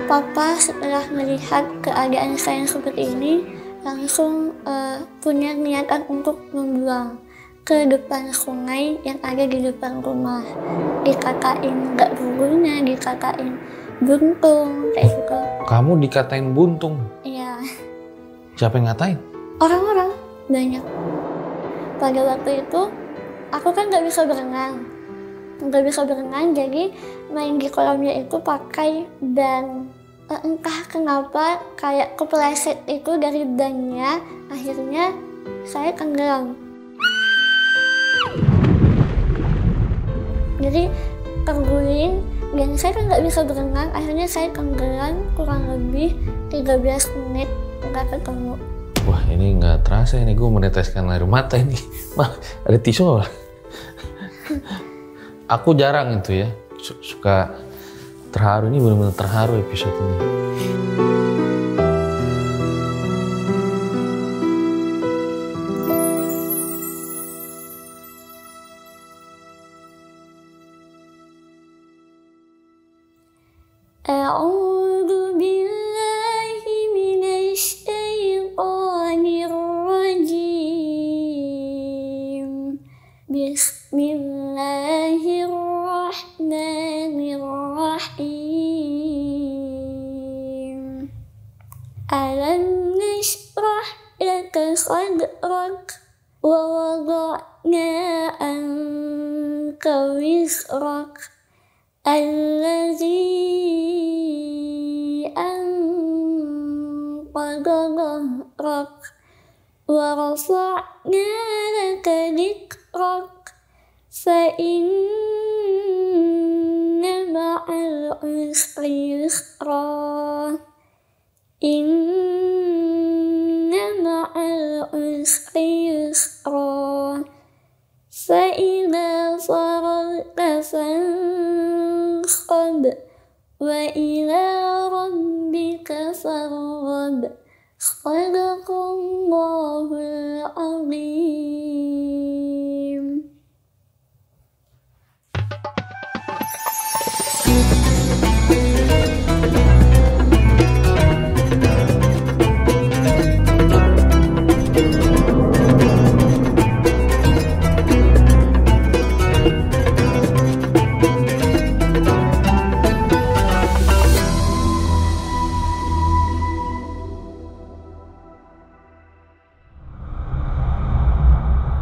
Papa setelah melihat keadaan saya yang seperti ini langsung punya niatan untuk membuang ke depan sungai yang ada di depan rumah. Dikatain nggak berguna, dikatain buntung, kayak gitu. Kamu dikatain buntung? Iya. Siapa yang ngatain? Orang-orang banyak. Pada waktu itu aku kan nggak bisa berenang. Jadi main di kolamnya itu pakai ban. Entah kenapa kayak kepleset itu dari bannya, akhirnya saya tenggelam. Jadi terguling dan saya kan nggak bisa berenang, akhirnya saya tenggelam kurang lebih 13 menit nggak ketemu. Wah, ini nggak terasa ini, gue meneteskan air mata ini. Mah, ada tisu. Aku jarang itu ya, suka terharu. Ini benar-benar terharu episode ini. A'udzu billahi minasy syaithanir rajim. Bismillahirrahmanirrahim. Alam nashrah laka sadrak wa wada'na anka wizrak allazi anqadha dhahrak wa rafa'na laka dhikrak fa inna ma'al usri yusra inna ma'al usri yusra fa idza faragta fansab wa ila rabbika farghab. Shadaqallahul azim.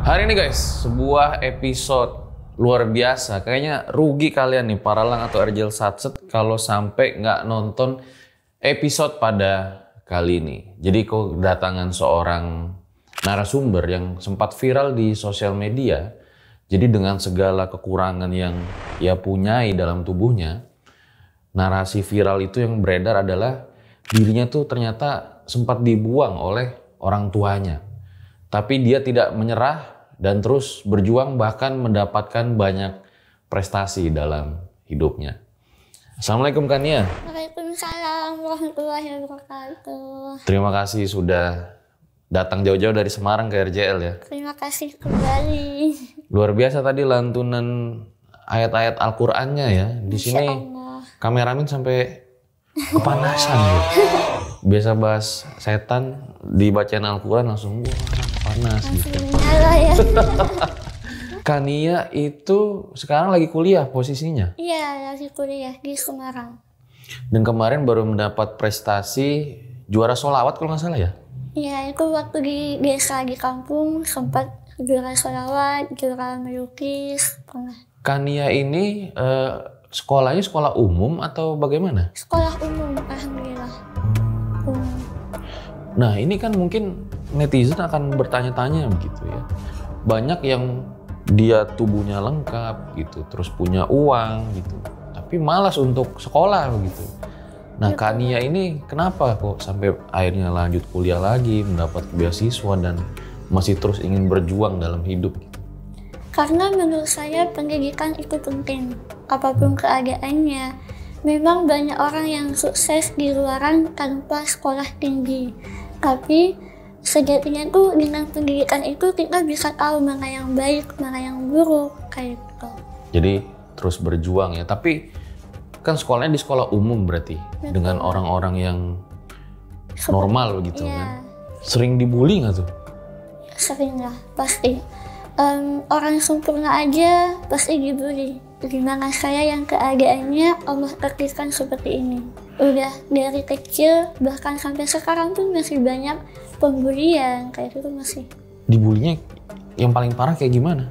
Hari ini guys, sebuah episode luar biasa. Kayaknya rugi kalian nih, para Lang atau Erjel Satset, kalau sampai nggak nonton episode pada kali ini. Jadi kedatangan seorang narasumber yang sempat viral di sosial media. Jadi dengan segala kekurangan yang ia punyai dalam tubuhnya, narasi viral itu yang beredar adalah dirinya tuh ternyata sempat dibuang oleh orang tuanya. Tapi dia tidak menyerah dan terus berjuang, bahkan mendapatkan banyak prestasi dalam hidupnya. Assalamualaikum Kania. Waalaikumsalam warahmatullahi wabarakatuh. Terima kasih sudah datang jauh-jauh dari Semarang ke RJL ya. Terima kasih kembali. Luar biasa tadi lantunan ayat-ayat Al-Qur'annya ya. Di sini kameramen sampai kepanasan ya. Biasa bahas setan, dibacain Al-Qur'an langsung panas gitu. Ya. Kania itu sekarang lagi kuliah posisinya? Iya, lagi kuliah di Semarang. Dan kemarin baru mendapat prestasi juara sholawat kalau nggak salah ya? Iya, itu waktu di desa di kampung sempat juara sholawat, juara melukis, pernah. Kania ini sekolahnya sekolah umum atau bagaimana? Sekolah umum, alhamdulillah. Umum. Nah ini kan mungkin netizen akan bertanya-tanya begitu ya. Banyak yang dia tubuhnya lengkap gitu, terus punya uang gitu, tapi malas untuk sekolah begitu. Nah Kania ini kenapa kok sampai akhirnya lanjut kuliah lagi, mendapat beasiswa dan masih terus ingin berjuang dalam hidup gitu? Karena menurut saya pendidikan itu penting, apapun keadaannya. Memang banyak orang yang sukses di luaran tanpa sekolah tinggi. Tapi sejatinya tuh dengan pendidikan itu kita bisa tahu mana yang baik, mana yang buruk, kayak gitu. Jadi terus berjuang ya. Tapi kan sekolahnya di sekolah umum berarti. Betul. Dengan orang-orang yang normal begitu Iya. kan. Sering dibully nggak tuh? Sering lah, pasti. Orang sempurna aja pasti dibully. Gimana saya yang keadaannya Allah takdirkan seperti ini. Udah dari kecil bahkan sampai sekarang pun masih banyak pembulian kayak gitu masih. Dibulinya yang paling parah kayak gimana?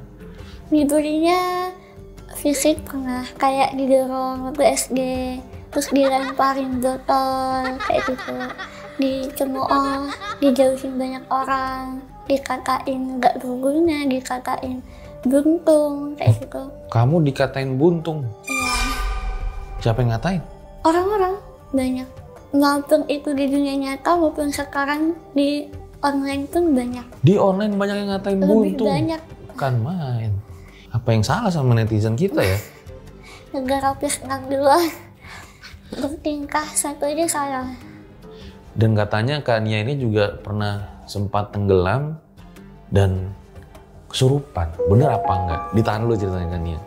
Dibulinya fisik pernah, kayak didorong waktu SD, terus dilemparin botol kayak gitu, dicemooh, dijauhin banyak orang, dikatain nggak berguna, dikatain buntung kayak gitu. Kamu dikatain buntung? Iya, Siapa yang ngatain? orang-orang banyak, maupun itu di dunia nyata maupun sekarang di online pun banyak. Di online banyak yang ngatain Lebih buntung? banyak. Bukan main. Apa yang salah sama netizen kita ya? Negara plus 62 bertingkah satu aja salah. Dan katanya Kak Nia ini juga pernah sempat tenggelam dan kesurupan. Bener apa enggak? Ditahan dulu ceritanya Kak Nia.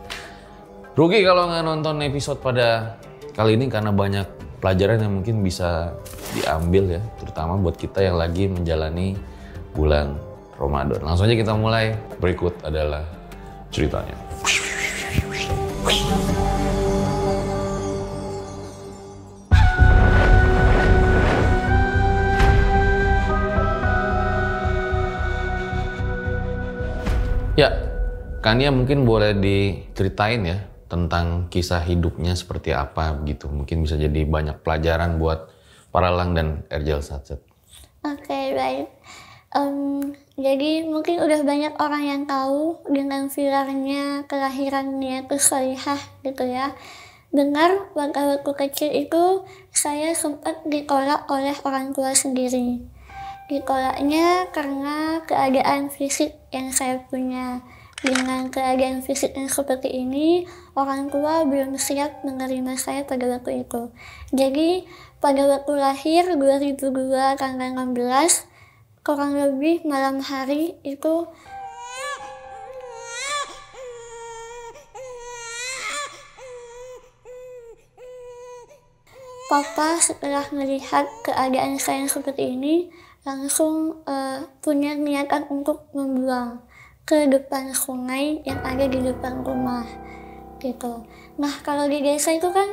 Rugi kalau nggak nonton episode pada kali ini karena banyak pelajaran yang mungkin bisa diambil ya. Terutama buat kita yang lagi menjalani bulan Ramadan. Langsung aja kita mulai. Berikut adalah ceritanya. Ya, Kania mungkin boleh diceritain ya tentang kisah hidupnya seperti apa gitu. Mungkin bisa jadi banyak pelajaran buat para Lang dan Erjel Satset. Oke, baik. Jadi mungkin udah banyak orang yang tahu dengan viralnya kelahiran Niatus Solihah gitu ya. Benar, waktu kecil itu saya sempat ditolak oleh orang tua sendiri. Ditolaknya karena keadaan fisik yang saya punya. Dengan keadaan fisik yang seperti ini, orang tua belum siap menerima saya pada waktu itu. Jadi pada waktu lahir 2002 tanggal 16, kurang lebih malam hari itu Papa setelah melihat keadaan saya yang seperti ini langsung punya niatan untuk membuang ke depan sungai yang ada di depan rumah gitu. Nah kalau di desa itu kan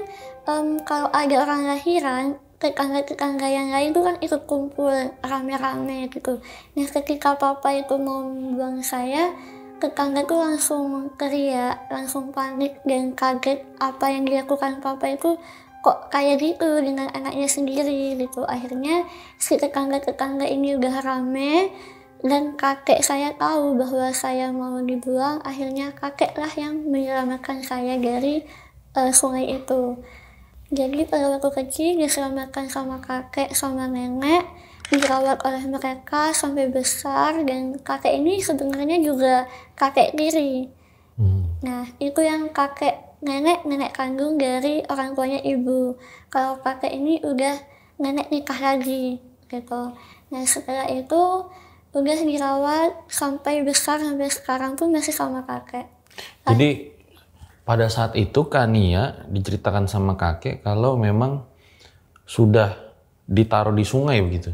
kalau ada orang lahiran, tetangga-tetangga yang lain itu kan ikut kumpul rame-rame gitu. Nah ketika papa itu mau membuang saya, tetangga itu langsung teriak, langsung panik dan kaget apa yang dilakukan papa itu kok kayak gitu dengan anaknya sendiri gitu. Akhirnya si tetangga-tetangga ini udah rame dan kakek saya tahu bahwa saya mau dibuang. Akhirnya kakeklah yang menyelamatkan saya dari sungai itu. Jadi pada waktu kecil diselamatkan sama kakek sama nenek, dirawat oleh mereka sampai besar, dan kakek ini sebenarnya juga kakek tiri. Nah itu yang kakek nenek kandung dari orang tuanya ibu. Kalau kakek ini udah nenek nikah lagi gitu. Nah setelah itu udah dirawat sampai besar, sampai sekarang pun masih sama kakek. Jadi pada saat itu Kania diceritakan sama kakek kalau memang sudah ditaruh di sungai begitu?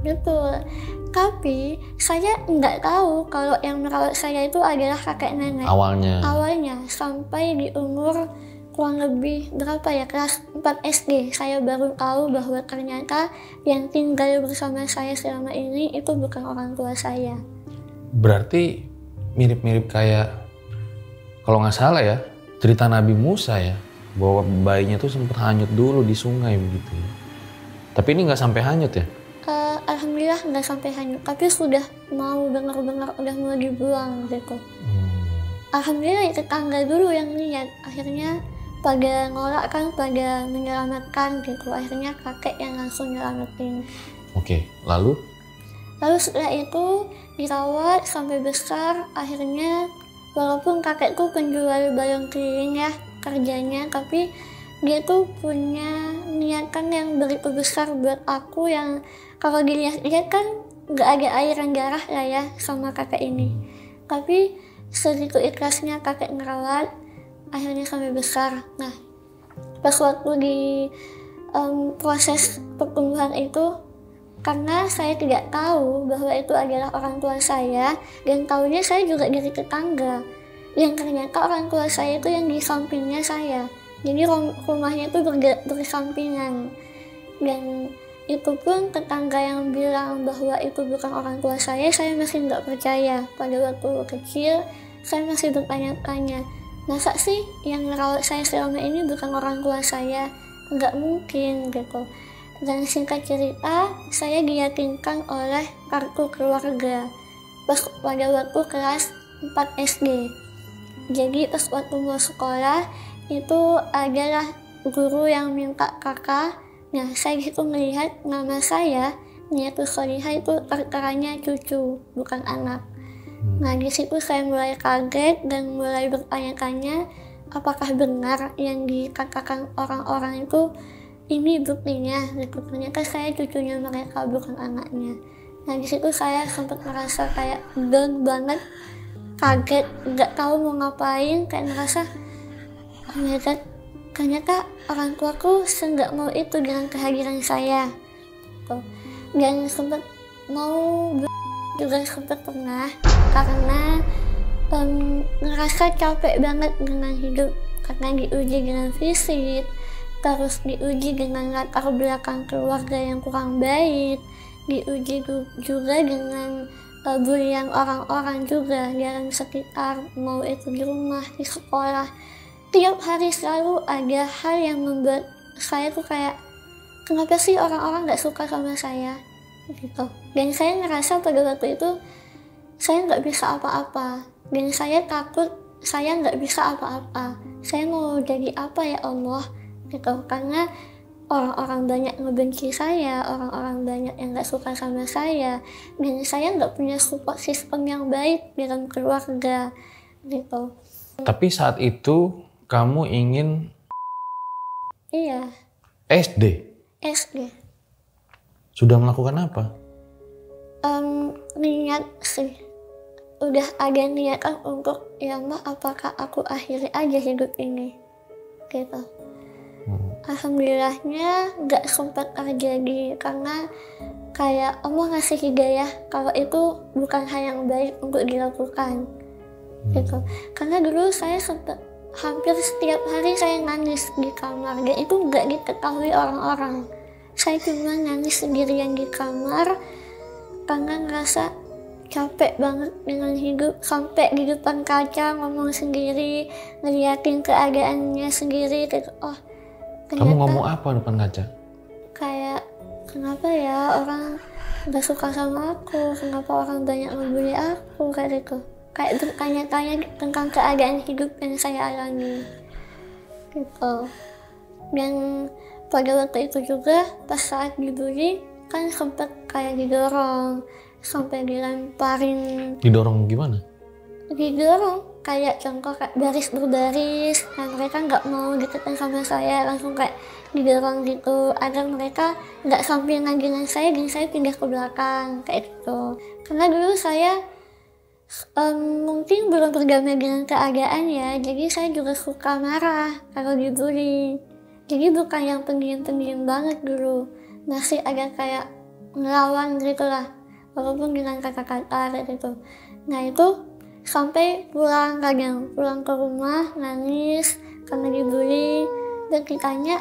Betul. Tapi saya nggak tahu kalau yang merawat saya itu adalah kakek nenek. Awalnya sampai di umur kurang lebih berapa ya, kelas 4 SD saya baru tahu bahwa ternyata yang tinggal bersama saya selama ini itu bukan orang tua saya. Berarti mirip-mirip kayak, kalau nggak salah ya, cerita Nabi Musa ya, bahwa bayinya tuh sempat hanyut dulu di sungai begitu. Tapi ini nggak sampai hanyut ya? Alhamdulillah nggak sampai hanyut, tapi sudah mau benar-benar udah mau dibuang gitu. Alhamdulillah tetangga dulu yang lihat, akhirnya pada nolak kan, pada menyelamatkan gitu. Akhirnya kakek yang langsung nyelamatin. Oke, lalu Setelah itu dirawat sampai besar. Akhirnya walaupun kakekku penjual balon keliling ya kerjanya, tapi dia tuh punya niatan yang begitu besar buat aku, yang kalau dilihat-lihat kan nggak ada aliran darah lah ya sama kakek ini. Tapi segitu ikhlasnya kakek ngerawat, akhirnya sampai besar. Nah Pas waktu di proses pertumbuhan itu, karena saya tidak tahu bahwa itu adalah orang tua saya, dan tahunya saya juga dari tetangga, yang ternyata orang tua saya itu yang di sampingnya saya. Jadi rumahnya itu bersampingan, dan itu pun tetangga yang bilang bahwa itu bukan orang tua saya masih nggak percaya. Pada waktu kecil saya masih bertanya-tanya, masa sih yang merawat saya selama ini bukan orang tua saya? Nggak mungkin gitu. Dan singkat cerita, saya diyakinkan oleh kartu keluarga pada waktu kelas 4 SD. Jadi pas waktu mau sekolah itu adalah guru yang minta kakak. Nah, saya gitu melihat nama saya Niatul Solihah itu tertera cucu, bukan anak. Nah, di situ saya mulai kaget dan mulai bertanya-tanya, apakah benar yang dikatakan orang-orang itu ini buktinya gitu. Ternyata saya cucunya mereka, bukan anaknya. Nah, di situ saya sempat merasa kayak down banget, kaget, nggak tahu mau ngapain, kayak merasa oh my god, ternyata orang tuaku nggak mau itu dengan kehadiran saya tuh. Dan sempat mau juga sempat pernah, karena ngerasa capek banget dengan hidup, karena diuji dengan fisik, terus diuji dengan latar belakang keluarga yang kurang baik, diuji juga dengan bulian orang-orang juga dalam sekitar, mau itu di rumah, di sekolah. Tiap hari selalu ada hal yang membuat saya tuh kayak, kenapa sih orang-orang gak suka sama saya gitu. Dan saya ngerasa pada waktu itu saya gak bisa apa-apa, dan saya takut saya gak bisa apa-apa. Saya mau jadi apa ya Allah gitu, karena orang-orang banyak ngebenci saya, orang-orang banyak yang gak suka sama saya, dan saya gak punya support system yang baik dalam keluarga gitu. Tapi saat itu kamu ingin Iya. SD? SD. Sudah melakukan apa? Niat sih. Udah ada niatan untuk, ya Ma, apakah aku akhiri aja hidup ini? Gitu. Alhamdulillahnya gak sempat terjadi, karena kayak Allah ngasih hidayah kalau itu bukan hal yang baik untuk dilakukan. Gitu. Karena dulu saya sempat hampir setiap hari saya nangis di kamar, dan itu nggak diketahui orang-orang. Saya cuma nangis sendirian di kamar karena ngerasa capek banget dengan hidup, sampai di depan kaca ngomong sendiri, ngeliatin keadaannya sendiri. Gitu. Oh, kamu ngomong apa depan kaca? Kayak, kenapa ya orang nggak suka sama aku, kenapa orang banyak membuli aku, kayak gitu. Kayak bertanya-tanya tentang keadaan hidup yang saya alami gitu. Dan pada waktu itu juga pas saat dibully kan sempet kayak didorong sampai dilemparin. Didorong gimana? Didorong kayak contoh kayak baris berbaris, dan mereka nggak mau deketin sama saya, langsung kayak didorong gitu agar mereka nggak sampingan dengan saya dan saya pindah ke belakang kayak gitu. Karena dulu saya mungkin belum berdamai dengan keadaan ya, jadi saya juga suka marah kalau dibully. Jadi bukan yang pendiam-pendiam banget dulu, masih ada kayak ngelawan gitu lah, walaupun dengan kata-kata gitu. Nah itu sampai pulang ke rumah nangis karena dibully, dan ditanya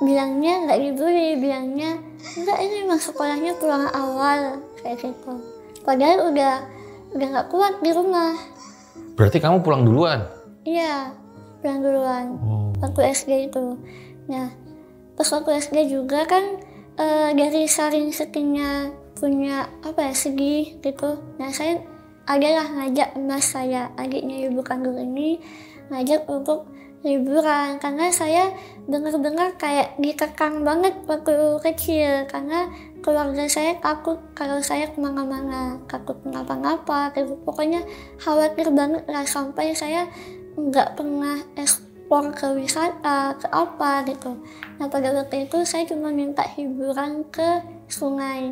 bilangnya nggak dibully, bilangnya enggak, ini emang sekolahnya pulang awal kayak gitu. Padahal udah nggak kuat di rumah. Berarti kamu pulang duluan? Iya, pulang duluan. Waktu SD itu. Nah, pas waktu SD juga kan dari saking sedihnya punya sedih gitu. Nah, saya adalah ngajak emas saya, adiknya ibu kandung ini, ngajak untuk liburan, karena saya dengar-dengar kayak dikekang banget waktu kecil, karena keluarga saya takut kalau saya kemana-mana, takut kenapa-napa gitu. Pokoknya khawatir banget lah, sampai saya nggak pernah ekspor ke wisata, ke apa gitu. Nah pada waktu itu saya cuma minta hiburan ke sungai,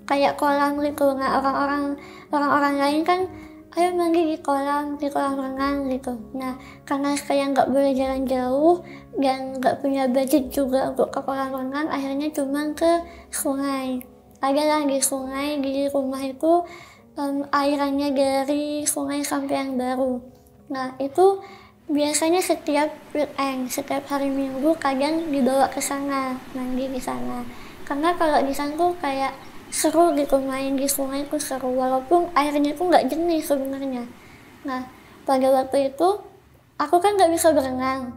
kayak kolam gitu. Nah orang-orang lain kan ayo mandi di kolam renang gitu. Nah, karena saya nggak boleh jalan jauh dan nggak punya budget juga untuk ke kolam renang, akhirnya cuma ke sungai. Adalah di sungai di rumah itu airannya dari sungai sampai yang baru. Nah, itu biasanya setiap weekend, setiap hari Minggu kadang dibawa ke sana, mandi di sana. Karena kalau di sana tuh kayak seru gitu, main di sungai tuh seru, walaupun airnya tuh nggak jernih sebenarnya. Nah, pada waktu itu aku kan nggak bisa berenang,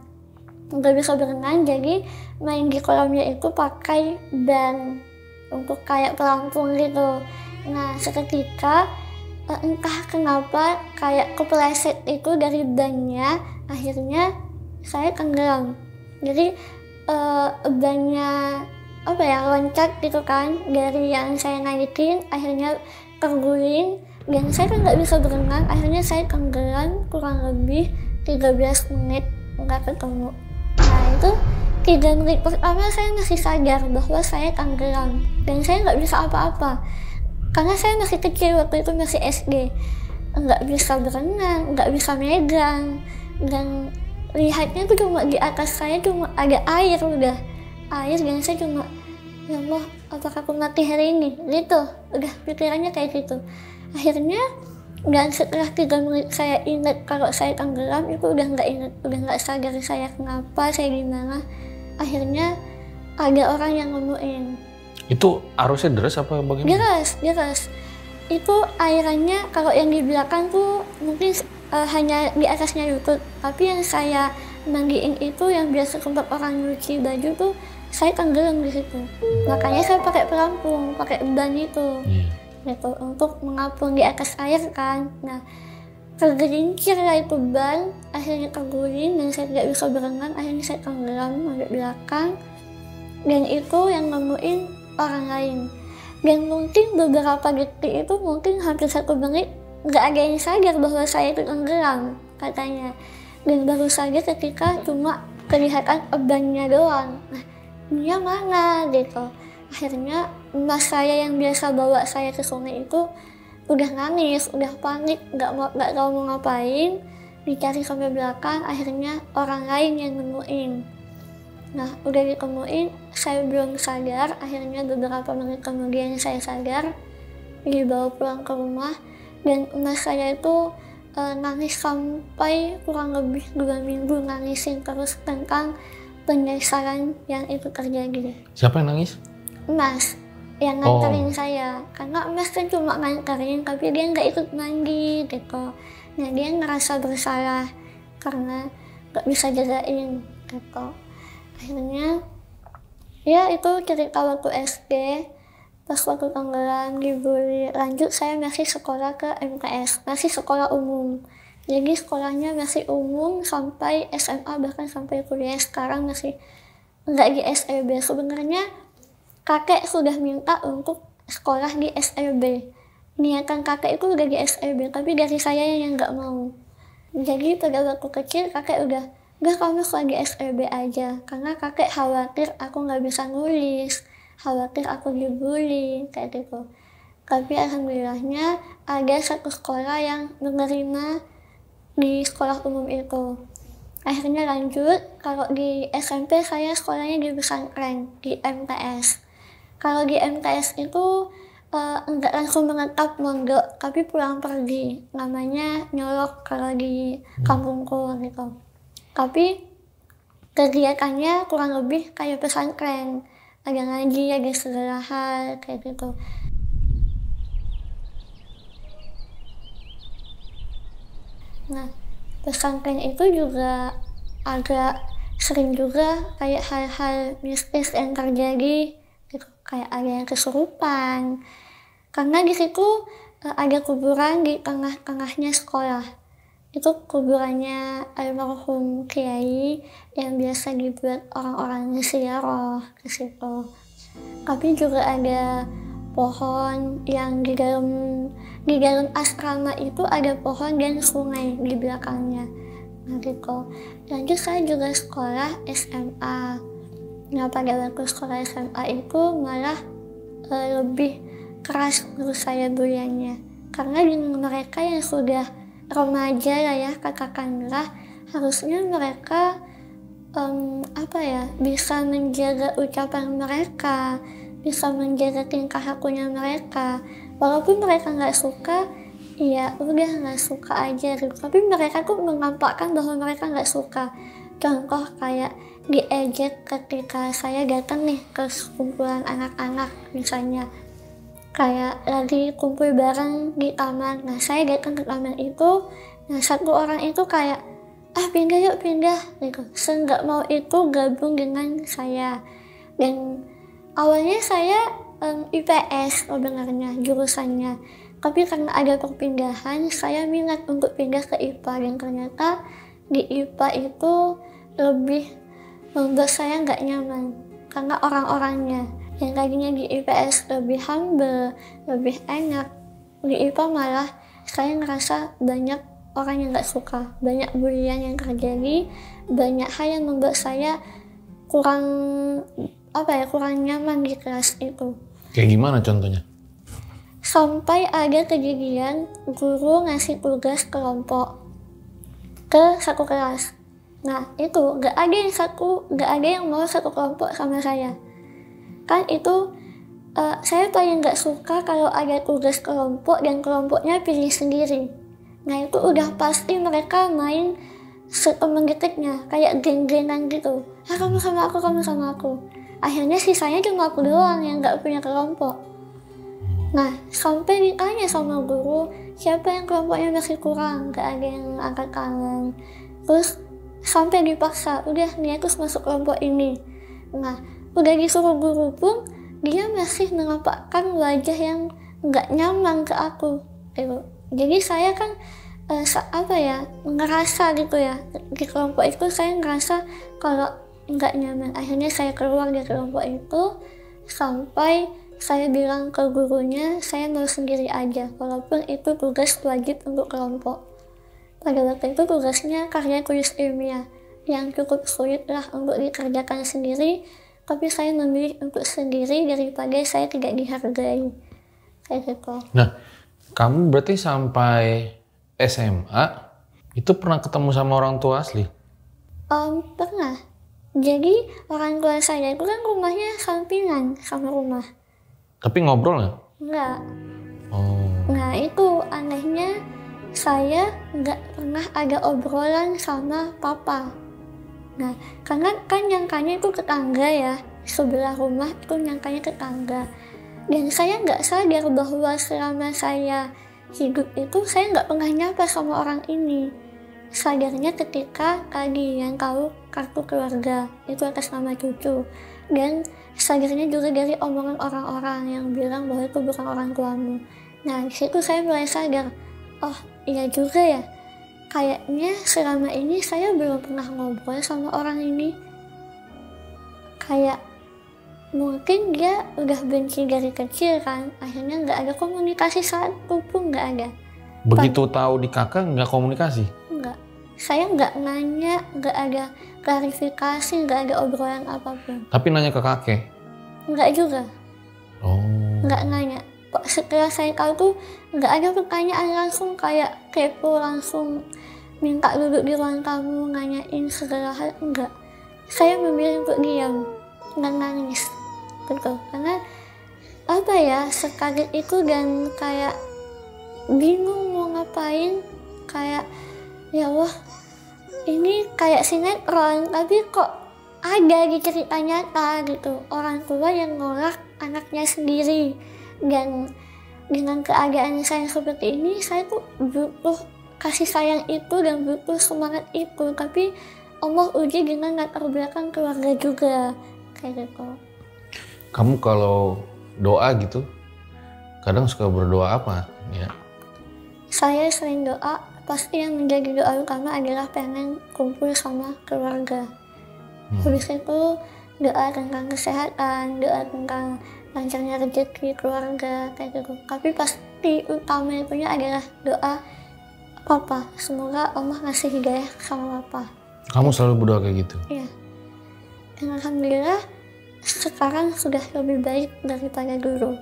jadi main di kolamnya itu pakai ban untuk kayak pelampung gitu. Nah, seketika entah kenapa kayak kepleset itu dari bannya, akhirnya saya tenggelam. Jadi bannya loncat gitu kan dari yang saya naikin, akhirnya terguling dan saya kan nggak bisa berenang, akhirnya saya tenggelam kurang lebih 13 menit nggak ketemu. Nah, itu 3 menit pertama saya masih sadar bahwa saya tenggelam dan saya nggak bisa apa-apa karena saya masih kecil, waktu itu masih SD, nggak bisa berenang, nggak bisa megang, dan lihatnya tuh cuma di atas saya cuma ada air dan saya cuma, ya Allah, apakah aku mati hari ini? Gitu, udah pikirannya kayak gitu. Akhirnya dan setelah 3 menit saya ingat kalau saya tenggelam, itu udah nggak sadar saya kenapa, saya di mana. Akhirnya ada orang yang nemuin. Itu arusnya deras apa bagaimana? Deras. Itu airannya kalau yang di belakang tuh mungkin hanya di atasnya lutut, tapi yang saya mandiin itu yang biasa tempat orang nyuci baju tuh saya tenggelam di situ. Makanya saya pakai pelampung, pakai ban itu, gitu untuk mengapung di atas air kan. Nah, tergelincir lah itu ban, akhirnya terguling dan saya tidak bisa berenang, akhirnya saya tenggelam sampai belakang. Dan itu yang nemuin orang lain. Dan mungkin beberapa detik itu mungkin hampir 1 menit nggak ada yang sadar bahwa saya itu tenggelam katanya. Dan baru saja ketika cuma kelihatan bannya doang. Nah, dia mana gitu. Akhirnya mas saya yang biasa bawa saya ke sungai itu udah nangis, udah panik, nggak tahu mau ngapain, dicari sampai belakang, akhirnya orang lain yang nemuin. Nah, udah ditemuin, saya belum sadar, akhirnya beberapa menit kemudian saya sadar, dibawa pulang ke rumah, dan emas saya itu nangis sampai kurang lebih 2 minggu nangisin terus tentang penyesalan yang itu terjadi. Siapa yang nangis? Emas yang nganterin saya, karena Emas kan cuma nganterin tapi dia nggak ikut mandi gitu. Nah, dia ngerasa bersalah karena nggak bisa jagain gitu. Akhirnya ya itu cerita waktu SD, pas waktu tenggelam dibully. Lanjut saya masih sekolah ke MTS, masih sekolah umum, jadi sekolahnya masih umum sampai SMA, bahkan sampai kuliah sekarang masih nggak di SLB. Sebenarnya kakek sudah minta untuk sekolah di SLB, niatan kakek itu udah di SLB, tapi dari saya yang nggak mau. Jadi pada waktu kecil kakek udah kamu sekolah di SLB aja, karena kakek khawatir aku nggak bisa nulis, khawatir aku dibully kayak gitu. Tapi alhamdulillahnya ada satu sekolah yang menerima di sekolah umum itu. Akhirnya lanjut, kalau di SMP saya sekolahnya di pesantren, di MTS. Kalau di MTS itu enggak langsung menetap mondok, tapi pulang pergi, namanya nyolok kalau di kampungku gitu. Tapi kegiatannya kurang lebih kayak pesantren, ada ngaji, ada segala hal kayak gitu. Nah, pesantren itu juga agak sering juga kayak hal-hal mistis yang terjadi gitu, kayak ada yang kesurupan. Karena di situ ada kuburan di tengah-tengahnya sekolah. Itu kuburannya almarhum kiai yang biasa dibuat orang-orang ziarah ke situ. Tapi juga ada pohon yang di dalam asrama itu ada pohon dan sungai di belakangnya. Nah gitu. Lanjut saya juga sekolah SMA. Nah pada waktu sekolah SMA itu malah lebih keras menurut saya buliannya. Karena dengan mereka yang sudah remaja ya katakanlah, harusnya mereka bisa menjaga ucapan mereka, bisa menjaga tingkah lakunya mereka. Walaupun mereka nggak suka, ya udah nggak suka aja gitu. Tapi mereka tuh menampakkan bahwa mereka nggak suka. Contoh kayak diejek ketika saya datang nih ke kumpulan anak-anak misalnya. Kayak lagi kumpul bareng di taman. Nah saya datang ke taman itu, nah satu orang itu kayak pindah yuk pindah gitu. Nggak mau itu gabung dengan saya. Dan awalnya saya IPS sebenarnya jurusannya. Tapi karena ada perpindahan, saya minat untuk pindah ke IPA. Dan ternyata di IPA itu lebih membuat saya nggak nyaman. Karena orang-orangnya yang tadinya di IPS lebih humble, lebih enak, di IPA malah saya ngerasa banyak orang yang nggak suka, banyak bulian yang terjadi, banyak hal yang membuat saya kurang nyaman di kelas itu. Kayak gimana contohnya? Sampai ada kejadian guru ngasih tugas kelompok ke satu kelas. Nah itu nggak ada yang mau satu kelompok sama saya. Kan itu saya paling nggak suka kalau ada tugas kelompok dan kelompoknya pilih sendiri. Nah itu udah pasti mereka main setemen detiknya, kayak geng-gengan gitu. Kamu sama aku, kamu sama aku. Akhirnya sisanya cuma aku doang yang nggak punya kelompok. Nah sampai ditanya sama guru, siapa yang kelompoknya masih kurang, nggak ada yang angkat tangan. Terus sampai dipaksa, udah nih aku masuk kelompok ini. Nah udah disuruh guru pun dia masih menampakkan wajah yang nggak nyaman ke aku gitu. Jadi saya kan ngerasa gitu ya, di kelompok itu saya ngerasa kalau nggak nyaman. Akhirnya saya keluar dari kelompok itu sampai saya bilang ke gurunya saya mau sendiri aja, walaupun itu tugas wajib untuk kelompok. Pada waktu itu tugasnya karya tulis ilmiah yang cukup sulit lah untuk dikerjakan sendiri. Tapi saya memilih untuk sendiri daripada saya tidak dihargai. Kayak gitu. Nah, kamu berarti sampai SMA itu pernah ketemu sama orang tua asli? Pernah. Jadi orang tua saya itu kan rumahnya sampingan sama rumah. Tapi ngobrol nggak? Nggak. Oh. Nah itu anehnya saya nggak pernah ada obrolan sama papa. Nah, karena kan nyangkanya itu tetangga ya, sebelah rumah itu nyangkanya tetangga. Dan saya nggak sadar bahwa selama saya hidup itu saya nggak pernah nyapa sama orang ini. Sadarnya ketika kalian tahu kartu keluarga itu atas nama cucu. Dan sadarnya juga dari omongan orang-orang yang bilang bahwa itu bukan orang tuamu. Nah, di situ saya mulai sadar, oh iya juga ya. Kayaknya selama ini saya belum pernah ngobrol sama orang ini. Kayak mungkin dia udah benci dari kecil kan. Akhirnya nggak ada komunikasi satu pun nggak ada. Begitu tahu di kakak nggak komunikasi? Nggak. Saya nggak nanya, nggak ada klarifikasi, nggak ada obrolan apapun. Tapi nanya ke kakek? Nggak juga. Oh. Nggak nanya. Setelah saya tahu tuh nggak ada pertanyaan langsung kayak kepo langsung minta duduk di ruang tamu nanyain segala hal, enggak. Saya memilih untuk diam dan nangis gitu karena sekaget itu dan kayak bingung mau ngapain. Kayak ya Allah ini kayak sinetron tapi kok ada di cerita nyata gitu, orang tua yang nolak anaknya sendiri. Dan dengan keadaan saya seperti ini, saya tuh butuh kasih sayang itu dan butuh semangat itu. Tapi Allah uji dengan latar belakang keluarga juga. Kayak gitu. Kamu kalau doa gitu, kadang suka berdoa apa? Ya. Saya sering doa, pasti yang menjadi doa utama adalah pengen kumpul sama keluarga. Habis itu doa tentang kesehatan, doa tentang lancarnya rezeki keluarga kayak gitu. Tapi pasti utama punya adalah doa papa, semoga Allah ngasih hidayah sama papa. Kamu selalu berdoa kayak gitu? Iya. Dan alhamdulillah sekarang sudah lebih baik daripada dulu.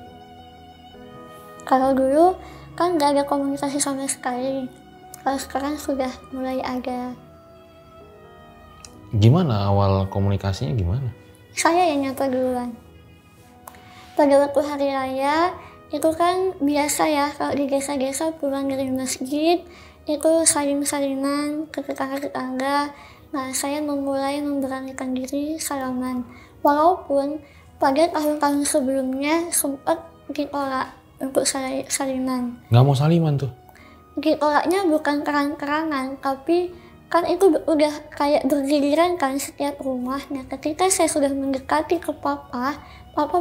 Kalau dulu kan nggak ada komunikasi sama sekali. Kalau sekarang sudah mulai ada. Gimana awal komunikasinya gimana? Saya yang nyapa duluan. Pada waktu hari raya itu kan biasa ya, kalau di desa-desa pulang dari masjid itu saling-salinan ke tetangga-tetangga. Nah, saya memulai memberanikan diri salaman. Walaupun pada tahun-tahun sebelumnya sempat ditolak untuk salinan. Nggak mau saliman tuh? Ditolaknya bukan kerang-kerangan, tapi kan itu udah kayak bergiliran kan setiap rumah. Nah, ketika saya sudah mendekati ke papa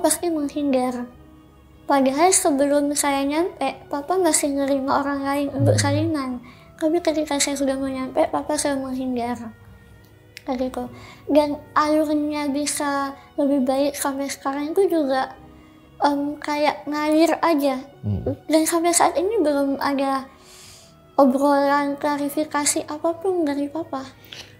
pasti menghindar. Padahal sebelum saya nyampe, papa masih nerima orang lain untuk salinan. Tapi ketika saya sudah mau nyampe, papa selalu menghindar. Kayak gitu. Dan alurnya bisa lebih baik sampai sekarang itu juga kayak ngalir aja. Dan sampai saat ini belum ada obrolan klarifikasi apapun dari papa.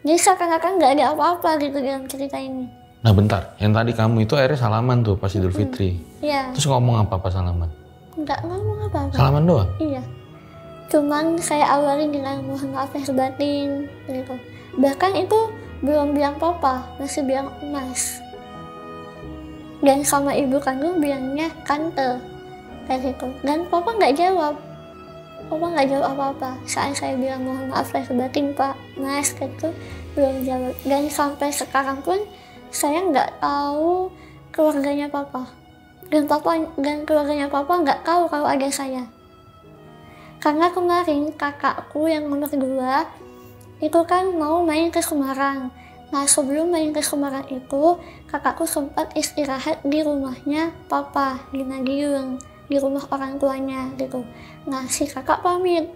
Jadi seakan-akan nggak ada apa-apa gitu dalam cerita ini. Nah bentar, yang tadi kamu itu akhirnya salaman tuh pas Idul Fitri. Iya. Terus ngomong apa pas salaman? Nggak ngomong apa-apa. Salaman doang? Iya. Cuman saya awali dengan mohon maaf lahir batin gitu. Bahkan itu belum bilang papa, masih bilang mas. Dan sama ibu kandung bilangnya tante kayak gitu. Dan papa nggak jawab. Papa nggak jawab apa-apa. Saat saya bilang mohon maaf lahir batin pak, mas gitu, belum jawab. Dan sampai sekarang pun saya nggak tahu keluarganya papa. Dan keluarganya papa nggak tahu kalau ada saya. Karena kemarin kakakku yang nomor 2 itu kan mau main ke Semarang. Nah, sebelum main ke Semarang itu, kakakku sempat istirahat di rumahnya papa di Madiun, di rumah orang tuanya gitu. Nah, si kakak pamit.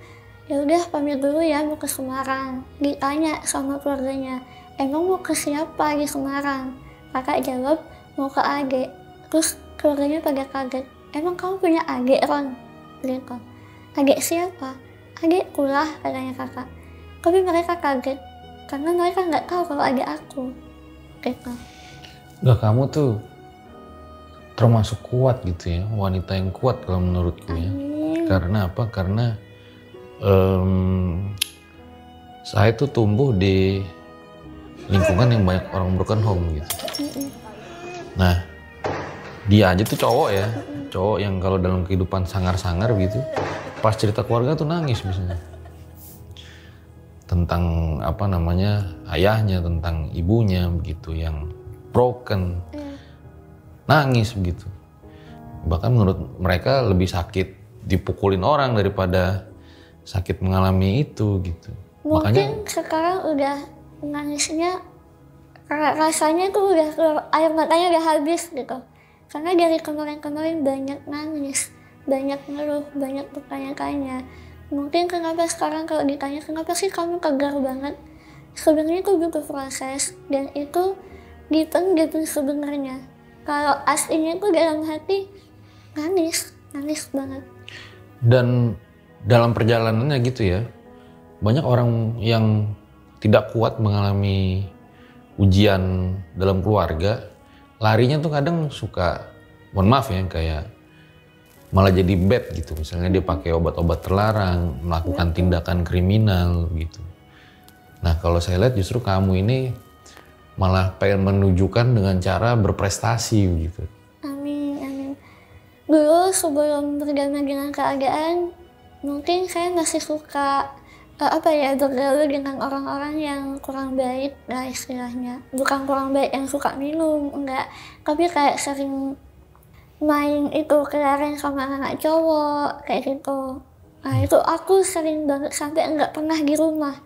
Ya udah pamit dulu ya mau ke Semarang. Ditanya sama keluarganya, emang mau ke siapa di Semarang? Kakak jawab mau ke adek. Terus keluarganya pada kaget. Emang kamu punya adek, Ron? Gitu. Adek siapa? Adekku lah, katanya kakak. Tapi mereka kaget karena mereka nggak tahu kalau ada aku. Gitu. Nggak, kamu tuh termasuk kuat gitu ya, wanita yang kuat kalau menurutku ya. Karena apa? Karena saya tuh tumbuh di lingkungan yang banyak orang broken home gitu. Nah, dia aja tuh cowok ya, cowok yang kalau dalam kehidupan sangar-sangar gitu, pas cerita keluarga tuh nangis misalnya. Tentang apa namanya, ayahnya, tentang ibunya begitu yang broken. Nangis begitu. Bahkan menurut mereka lebih sakit dipukulin orang daripada sakit mengalami itu gitu. Mungkin makanya sekarang udah nangisnya rasanya tuh udah air matanya udah habis gitu. Karena dari kemarin-kemarin banyak nangis, banyak ngeluh, banyak bertanya-tanya. Mungkin kenapa sekarang kalau ditanya kenapa sih kamu tegar banget? Sebenarnya itu butuh proses dan itu dipendam sebenarnya. Kalau aslinya itu dalam hati nangis banget. dan dalam perjalanannya gitu ya, banyak orang yang tidak kuat mengalami ujian dalam keluarga, larinya tuh kadang suka, mohon maaf ya, kayak malah jadi bad gitu. Misalnya dia pakai obat-obat terlarang, melakukan tindakan kriminal gitu. Nah kalau saya lihat justru kamu ini malah pengen menunjukkan dengan cara berprestasi gitu. Amin. Dulu sebelum berdamai dengan keadaan, mungkin saya masih suka bergaul dengan orang-orang yang kurang baik lah istilahnya. Bukan kurang baik yang suka minum, enggak. Tapi kayak sering main itu kelarin sama anak cowok kayak gitu. Nah itu aku sering banget sampai enggak pernah di rumah.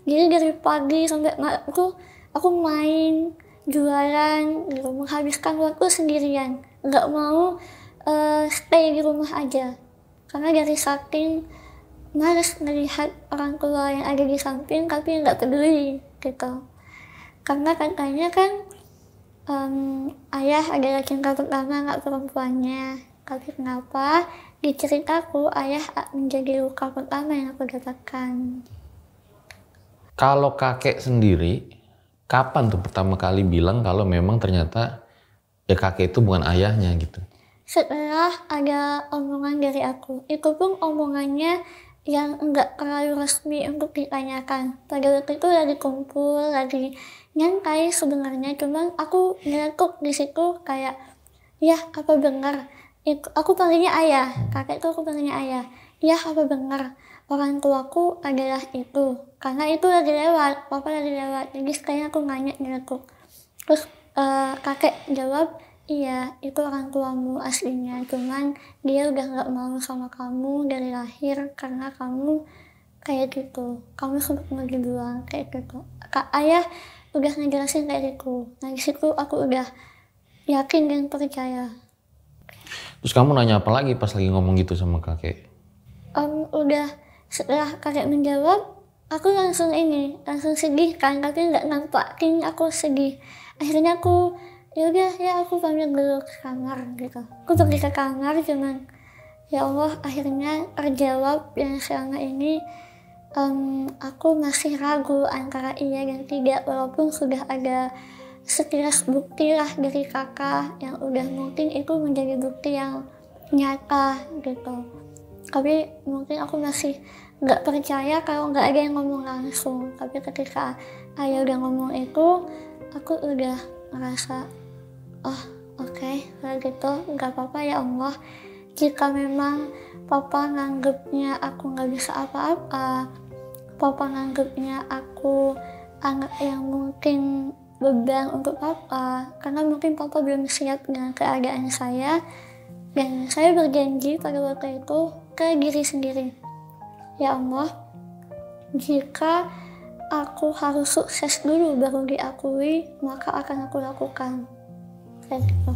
Jadi dari pagi sampai malam aku main, jualan gitu, menghabiskan waktu sendirian. Enggak mau stay di rumah aja. Karena dari saking males melihat orang tua yang ada di samping tapi nggak peduli gitu. Karena katanya kan ayah adalah cinta pertama nggak perempuannya. Tapi kenapa di ceritaku ayah menjadi luka pertama yang aku dapatkan. Kalau kakek sendiri, kapan tuh pertama kali bilang kalau memang ternyata ya kakek itu bukan ayahnya gitu? setelah ada omongan dari aku. Itu pun omongannya yang enggak terlalu resmi untuk ditanyakan. Pada waktu itu lagi kumpul, lagi nyantai sebenarnya, cuman aku nyeletuk di situ kayak, ya apa benar? Itu, aku panggilnya ayah, kakek itu aku panggilnya ayah. Ya apa benar? Orang tuaku adalah itu. Karena itu lagi lewat, papa lagi lewat. Jadi sekalian aku nanya nyeletuk. Terus kakek jawab, iya, itu orang tuamu aslinya. Cuman dia udah gak mau sama kamu dari lahir karena kamu kayak gitu. Kamu sempat mau dibuang kayak gitu. Ayah udah ngejelasin kayak gitu. Nah di situ aku udah yakin dan percaya. Terus kamu nanya apa lagi pas lagi ngomong gitu sama kakek? Udah setelah kakek menjawab, aku langsung sedih kan, tapi nggak nampakin aku sedih. Akhirnya aku aku pamit dulu ke kamar gitu. Aku pergi ke kamar, cuman ya Allah akhirnya terjawab yang selama ini aku masih ragu antara iya dan tidak, walaupun sudah ada sekilas bukti lah dari kakak yang udah mungkin itu menjadi bukti yang nyata gitu. Tapi mungkin aku masih nggak percaya kalau nggak ada yang ngomong langsung. Tapi ketika ayah udah ngomong itu, aku udah ngerasa, oh oke, kalau gitu nggak apa-apa ya Allah. Jika memang papa nganggepnya aku nggak bisa apa-apa, papa nganggepnya aku anak yang mungkin beban untuk papa, karena mungkin papa belum siap dengan keadaan saya, dan saya berjanji pada waktu itu ke diri sendiri, ya Allah, jika aku harus sukses dulu baru diakui, maka akan aku lakukan kayak gitu.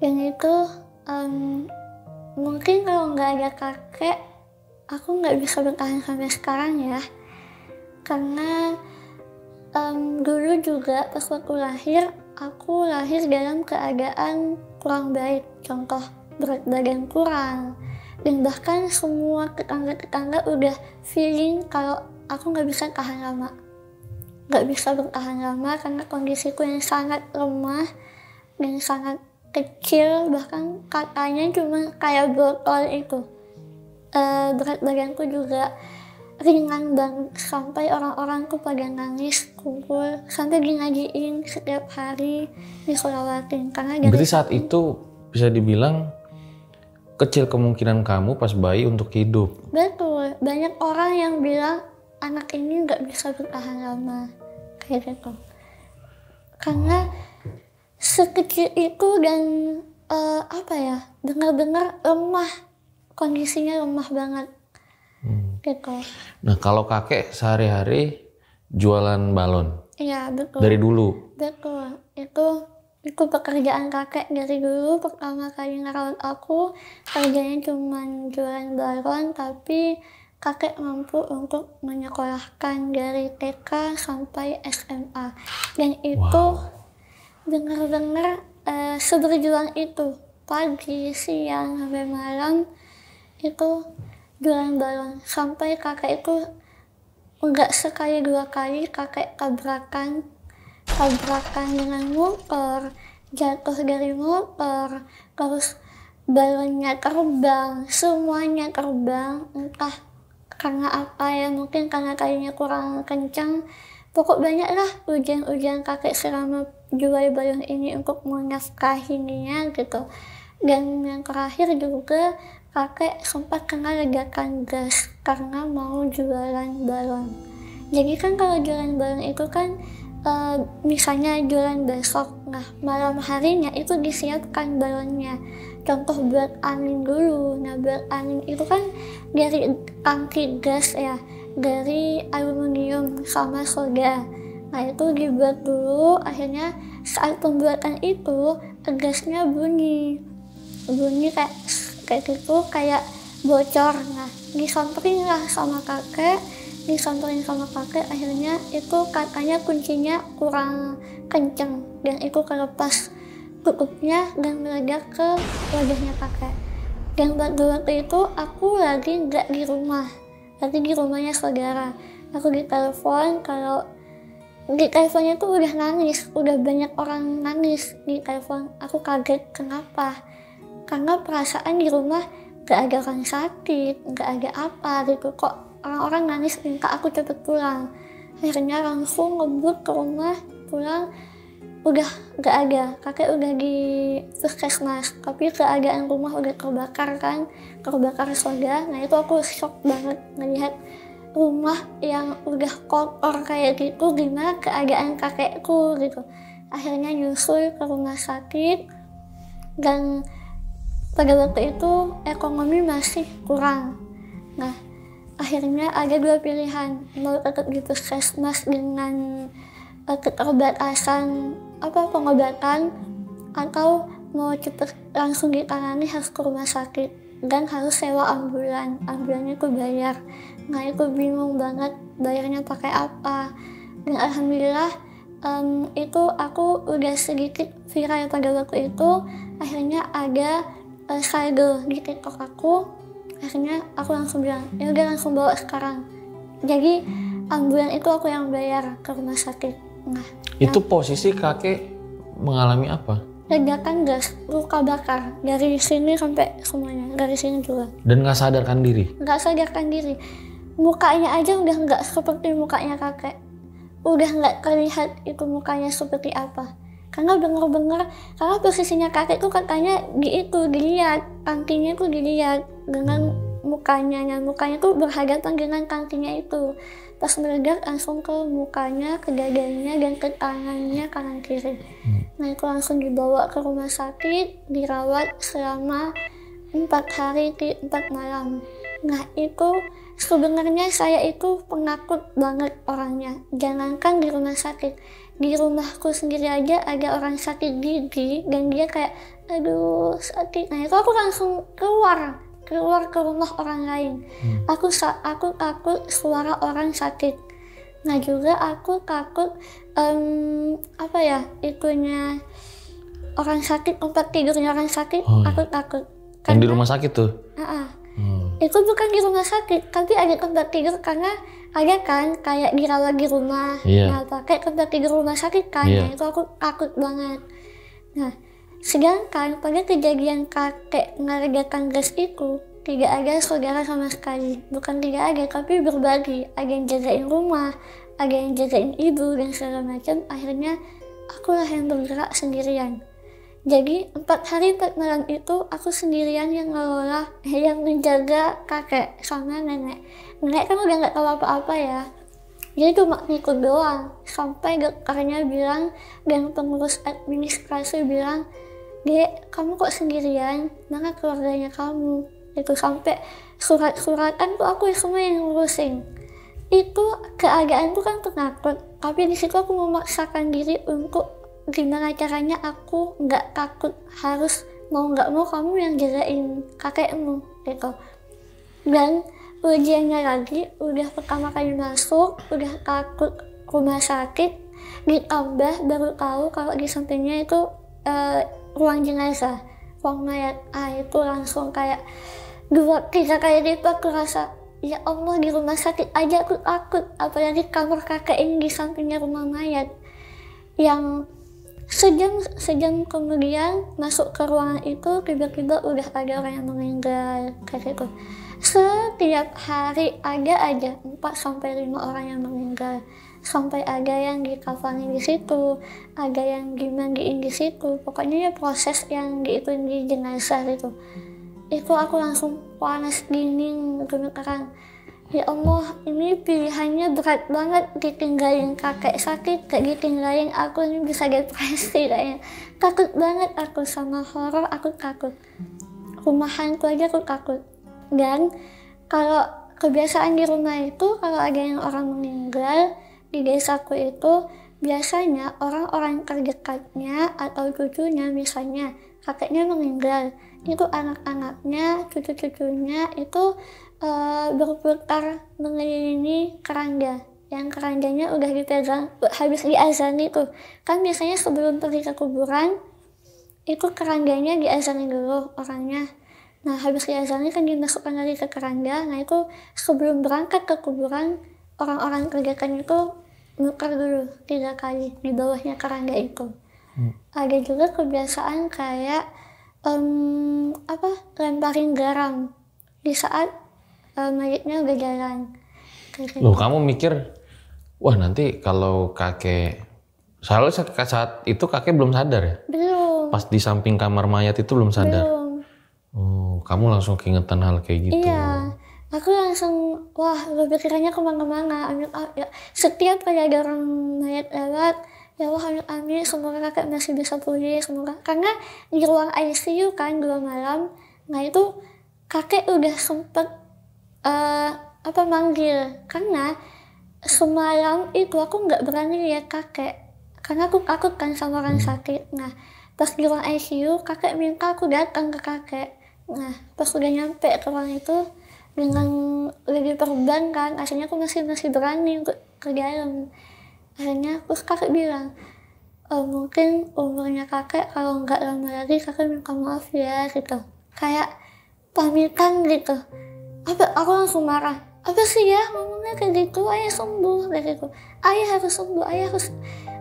Dan itu mungkin kalau nggak ada kakek, aku nggak bisa bertahan sampai sekarang ya, karena dulu juga pas waktu lahir, aku lahir dalam keadaan kurang baik. Contoh, berat badan kurang, dan bahkan semua tetangga-tetangga udah feeling kalau aku nggak bisa tahan lama, nggak bisa bertahan lama karena kondisiku yang sangat lemah dan sangat kecil, bahkan katanya cuma kayak botol itu. Berat badanku juga ringan banget, sampai orang-orang tuh pada nangis kumpul, sampai dingajiin setiap hari, disolawatin. Karena berarti saat itu bisa dibilang kecil kemungkinan kamu pas bayi untuk hidup. Betul, banyak orang yang bilang anak ini nggak bisa bertahan lama kayak gitu, karena sekecil itu dan benar-benar lemah, kondisinya lemah banget gitu. Nah kalau kakek sehari-hari jualan balon? Iya betul. Dari dulu? Betul, itu pekerjaan kakek dari dulu. Pertama kali ngerawat aku, kerjanya cuma jualan balon, tapi kakek mampu untuk menyekolahkan dari TK sampai SMA. Dan itu benar-benar seberjuang itu, pagi, siang, sampai malam itu jualan balon. Sampai kakek itu enggak sekali dua kali kakek tabrakan dengan motor, jatuh dari motor, terus balonnya terbang, semuanya terbang, entah karena apa ya, mungkin karena kayunya kurang kencang. Pokok banyak lah ujian-ujian kakek selama jual balon ini untuk menafkahinya gitu. Dan yang terakhir juga kakek sempat kena ledakan gas karena mau jualan balon. Jadi kan kalau jualan balon itu kan misalnya jualan besok, nah malam harinya itu disiapkan balonnya. Contoh buat angin dulu. Nah buat angin itu kan dari tangki gas ya, dari aluminium sama soda. Nah itu dibuat dulu, akhirnya saat pembuatan itu gasnya bunyi kayak gitu, kayak bocor. Nah disamperin sama kakek, akhirnya itu katanya kuncinya kurang kenceng dan itu kelepas tutupnya dan meledak ke wajahnya kakek. Dan waktu itu aku lagi nggak di rumah, lagi di rumahnya saudara. Aku ditelepon, kalau di teleponnya tuh udah nangis, udah banyak orang nangis di telepon. Aku kaget, kenapa? karena perasaan di rumah gak ada orang sakit, gak ada apa gitu, kok orang-orang nangis minta aku cepet pulang. Akhirnya langsung ngebut ke rumah, pulang udah gak ada, kakek udah di puskesmas, tapi keadaan rumah udah terbakar kan, terbakar soda. Nah itu aku shock banget ngelihat rumah yang udah kotor kayak gitu, gimana keadaan kakekku gitu. Akhirnya nyusul ke rumah sakit, dan pada waktu itu ekonomi masih kurang. Nah akhirnya ada dua pilihan, mau tetap di puskesmas dengan keterbatasan pengobatan, atau mau cepet langsung ditangani harus ke rumah sakit dan harus sewa ambulannya tuh bayar. Nah itu bingung banget bayarnya pakai apa. Dan alhamdulillah itu aku udah sedikit viral pada waktu itu. Akhirnya ada saldo di TikTok aku. Akhirnya aku langsung bilang, ya udah langsung bawa sekarang. Jadi ambulan itu aku yang bayar ke rumah sakit. Nah itu posisi kakek mengalami apa? Ledakan gas, luka bakar dari sini sampai semuanya, dari sini juga. Dan nggak sadarkan diri? Nggak sadarkan diri. Mukanya aja udah nggak seperti mukanya kakek. Udah nggak terlihat itu mukanya seperti apa. Karena bener-bener, karena posisinya kakek tuh katanya dilihat, kankinya tuh dilihat dengan mukanya. Nah mukanya tuh berhadapan dengan kankinya itu. Pas meledak langsung ke mukanya, ke dadanya, dan ke tangannya kanan kiri. Nah itu langsung dibawa ke rumah sakit, dirawat selama 4 hari 4 malam. Nah itu sebenarnya saya itu penakut banget orangnya. Jangankan di rumah sakit, di rumahku sendiri aja ada orang sakit gigi dan dia kayak aduh sakit. Nah itu aku langsung keluar ke rumah orang lain. Aku takut suara orang sakit. Nah juga aku takut itunya orang sakit, tempat tidurnya orang sakit. Aku takut. Yang di rumah sakit tuh? Itu bukan di rumah sakit, tapi ada tempat tidur, karena ada kan kayak dirawat di rumah. Nah pakai tempat tidur rumah sakit kan. Nah itu aku takut banget. Nah sedangkan pada kejadian kakek meledakan gas itu tidak ada saudara sama sekali. Bukan tidak ada, tapi berbagi. Ada yang jagain rumah, ada yang jagain ibu dan segala macam. Akhirnya akulah yang bergerak sendirian. Jadi 4 hari 4 malam itu aku sendirian yang ngelola, yang menjaga kakek sama nenek. Nenek kan udah nggak tahu apa-apa ya. Jadi cuma ngikut doang. Sampai dokternya bilang dan pengurus administrasi bilang, "Dek, kamu kok sendirian? Mana keluarganya kamu?" Itu sampai surat-suratan tuh aku semua yang ngurusin. Itu keadaan tuh kan penakut. Tapi di situ aku memaksakan diri untuk gimana caranya aku nggak takut, harus mau nggak mau kamu yang jagain kakekmu gitu. Dan ujiannya lagi, udah pertama kali masuk, udah takut rumah sakit, ditambah baru tahu kalau di sampingnya itu ruang jenazah, ruang mayat. Itu langsung kayak 2-3 kali lipat aku rasa, ya Allah di rumah sakit aja aku takut, apalagi kamar kakek ini di sampingnya rumah mayat. Yang sejam kemudian masuk ke ruangan itu, tiba-tiba udah ada orang yang meninggal kayak gitu. Setiap hari ada aja 4-5 orang yang meninggal. Sampai ada yang dikafani di situ, ada yang dimandiin di situ. Pokoknya ya proses yang diituin di jenazah itu aku langsung panas dingin gemeteran. Ya Allah, ini pilihannya berat banget, ditinggalin kakek sakit, gak ditinggalin aku, ini bisa depresi kayaknya. Takut banget aku sama horor, aku takut. Rumah hantu aja aku takut. Dan kalau kebiasaan di rumah itu, kalau ada yang orang meninggal di desaku itu, biasanya orang-orang terdekatnya atau cucunya, misalnya kakeknya meninggal, itu anak-anaknya, cucu-cucunya itu berputar mengelilingi keranda. Yang kerandanya udah dipegang, habis diazani tuh. Kan biasanya sebelum pergi ke kuburan, itu kerandanya diazani dulu orangnya. Nah habis diazani kan dimasukkan lagi ke keranda. Nah itu sebelum berangkat ke kuburan, orang-orang kerjakan itu nukar dulu 3 kali di bawahnya keranda itu. Ada juga kebiasaan kayak lemparin garam di saat mayatnya udah jalan. Kayak gitu. Loh, kamu mikir, wah nanti kalau kakek, soalnya saat itu kakek belum sadar ya? Belum. Pas di samping kamar mayat itu belum sadar? Belum. Oh, kamu langsung keingetan hal kayak gitu? Iya, aku langsung, wah berpikirannya kemana-mana. Ya, setiap kali ada orang mayat lewat, ya Allah amin, semoga kakek masih bisa pulih, semoga. Karena di ruang ICU kan 2 malam, nah itu kakek udah sempet manggil. Karena semalam itu aku nggak berani lihat kakek, karena aku takut kan sama orang sakit. Nah, pas di ruang ICU, kakek minta aku datang ke kakek. Nah, pas udah nyampe ke ruang itu, dengan lebih perban kan, akhirnya aku masih berani untuk ke dalam. Akhirnya terus kakek bilang, mungkin umurnya kakek kalau nggak lama lagi kakek minta maaf ya gitu. Kayak pamitan gitu. Aku langsung marah. Apa sih ya ngomongnya kayak gitu, ayah sembuh kayak gitu. Ayah harus sembuh, ayah harus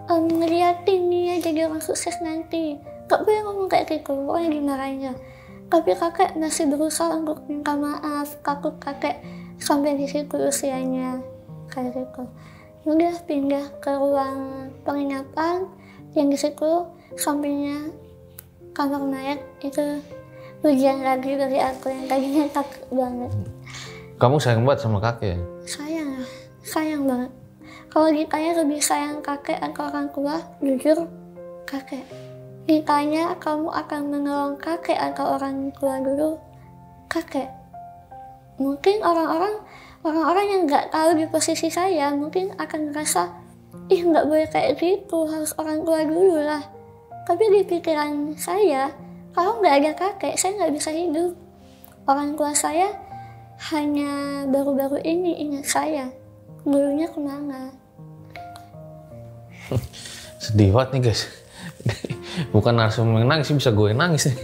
ngeliatin nih ya jadi orang sukses nanti. Gak boleh ngomong kayak gitu, pokoknya dimarahin ya. Tapi kakek masih berusaha untuk minta maaf, takut kakek sampai di situ usianya kayak gitu. Udah pindah ke ruang penginapan yang di situ sampingnya kamar mayat, itu ujian lagi dari aku yang tadinya takut banget. Kamu sayang banget sama kakek? Sayang banget. Kalau ditanya lebih sayang kakek atau orang tua, jujur kakek. Ditanya kamu akan menolong kakek atau orang tua dulu, kakek. Mungkin orang-orang yang nggak tahu di posisi saya mungkin akan merasa, ih nggak boleh kayak gitu, harus orang tua dulu lah. Tapi di pikiran saya, kalau nggak ada kakek, saya nggak bisa hidup. Orang tua saya hanya baru-baru ini ingat saya, dulunya kemana. Sedih banget nih guys. Bukan langsung nangis sih, bisa gue nangis nih.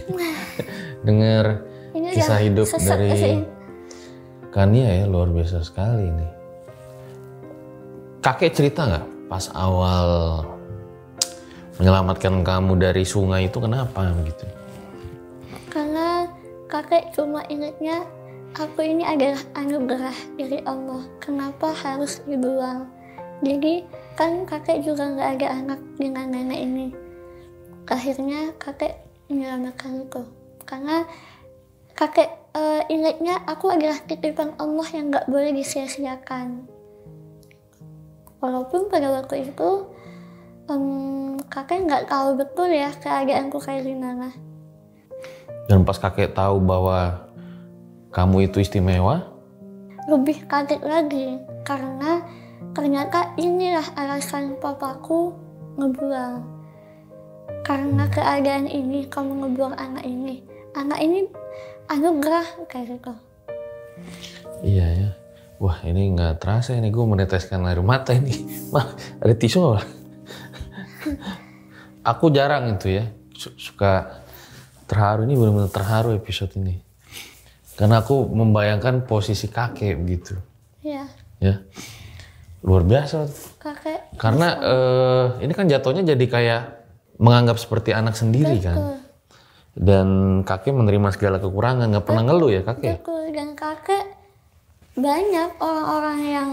Dengar kisah hidup dari Kania ya, luar biasa sekali ini. Kakek cerita nggak pas awal menyelamatkan kamu dari sungai itu kenapa gitu? Karena kakek cuma ingatnya aku ini adalah anugerah dari Allah. Kenapa harus dibuang? Jadi kan kakek juga nggak ada anak dengan nenek ini. Akhirnya kakek menyelamatkan itu. Karena kakek ingatnya aku adalah titipan Allah yang nggak boleh disia-siakan. Walaupun pada waktu itu kakek nggak tahu betul ya keadaanku kayak gimana. Dan pas kakek tahu bahwa kamu itu istimewa? Lebih kaget lagi karena ternyata inilah alasan papaku ngebuang. Karena keadaan ini kamu ngebuang anak ini. Anak ini anugerah kayak gitu. Iya ya. Wah ini nggak terasa ini gue meneteskan air mata ini. Mah ada tisu lah. Aku jarang itu ya suka terharu, ini benar-benar terharu episode ini. Karena aku membayangkan posisi kakek begitu. Iya. Ya. Luar biasa. Kakek. Karena ini kan jatuhnya jadi kayak menganggap seperti anak sendiri. Betul. Kan. Dan kakek menerima segala kekurangan, nggak pernah ngeluh ya kakek. Betul. Dan kakek banyak orang-orang yang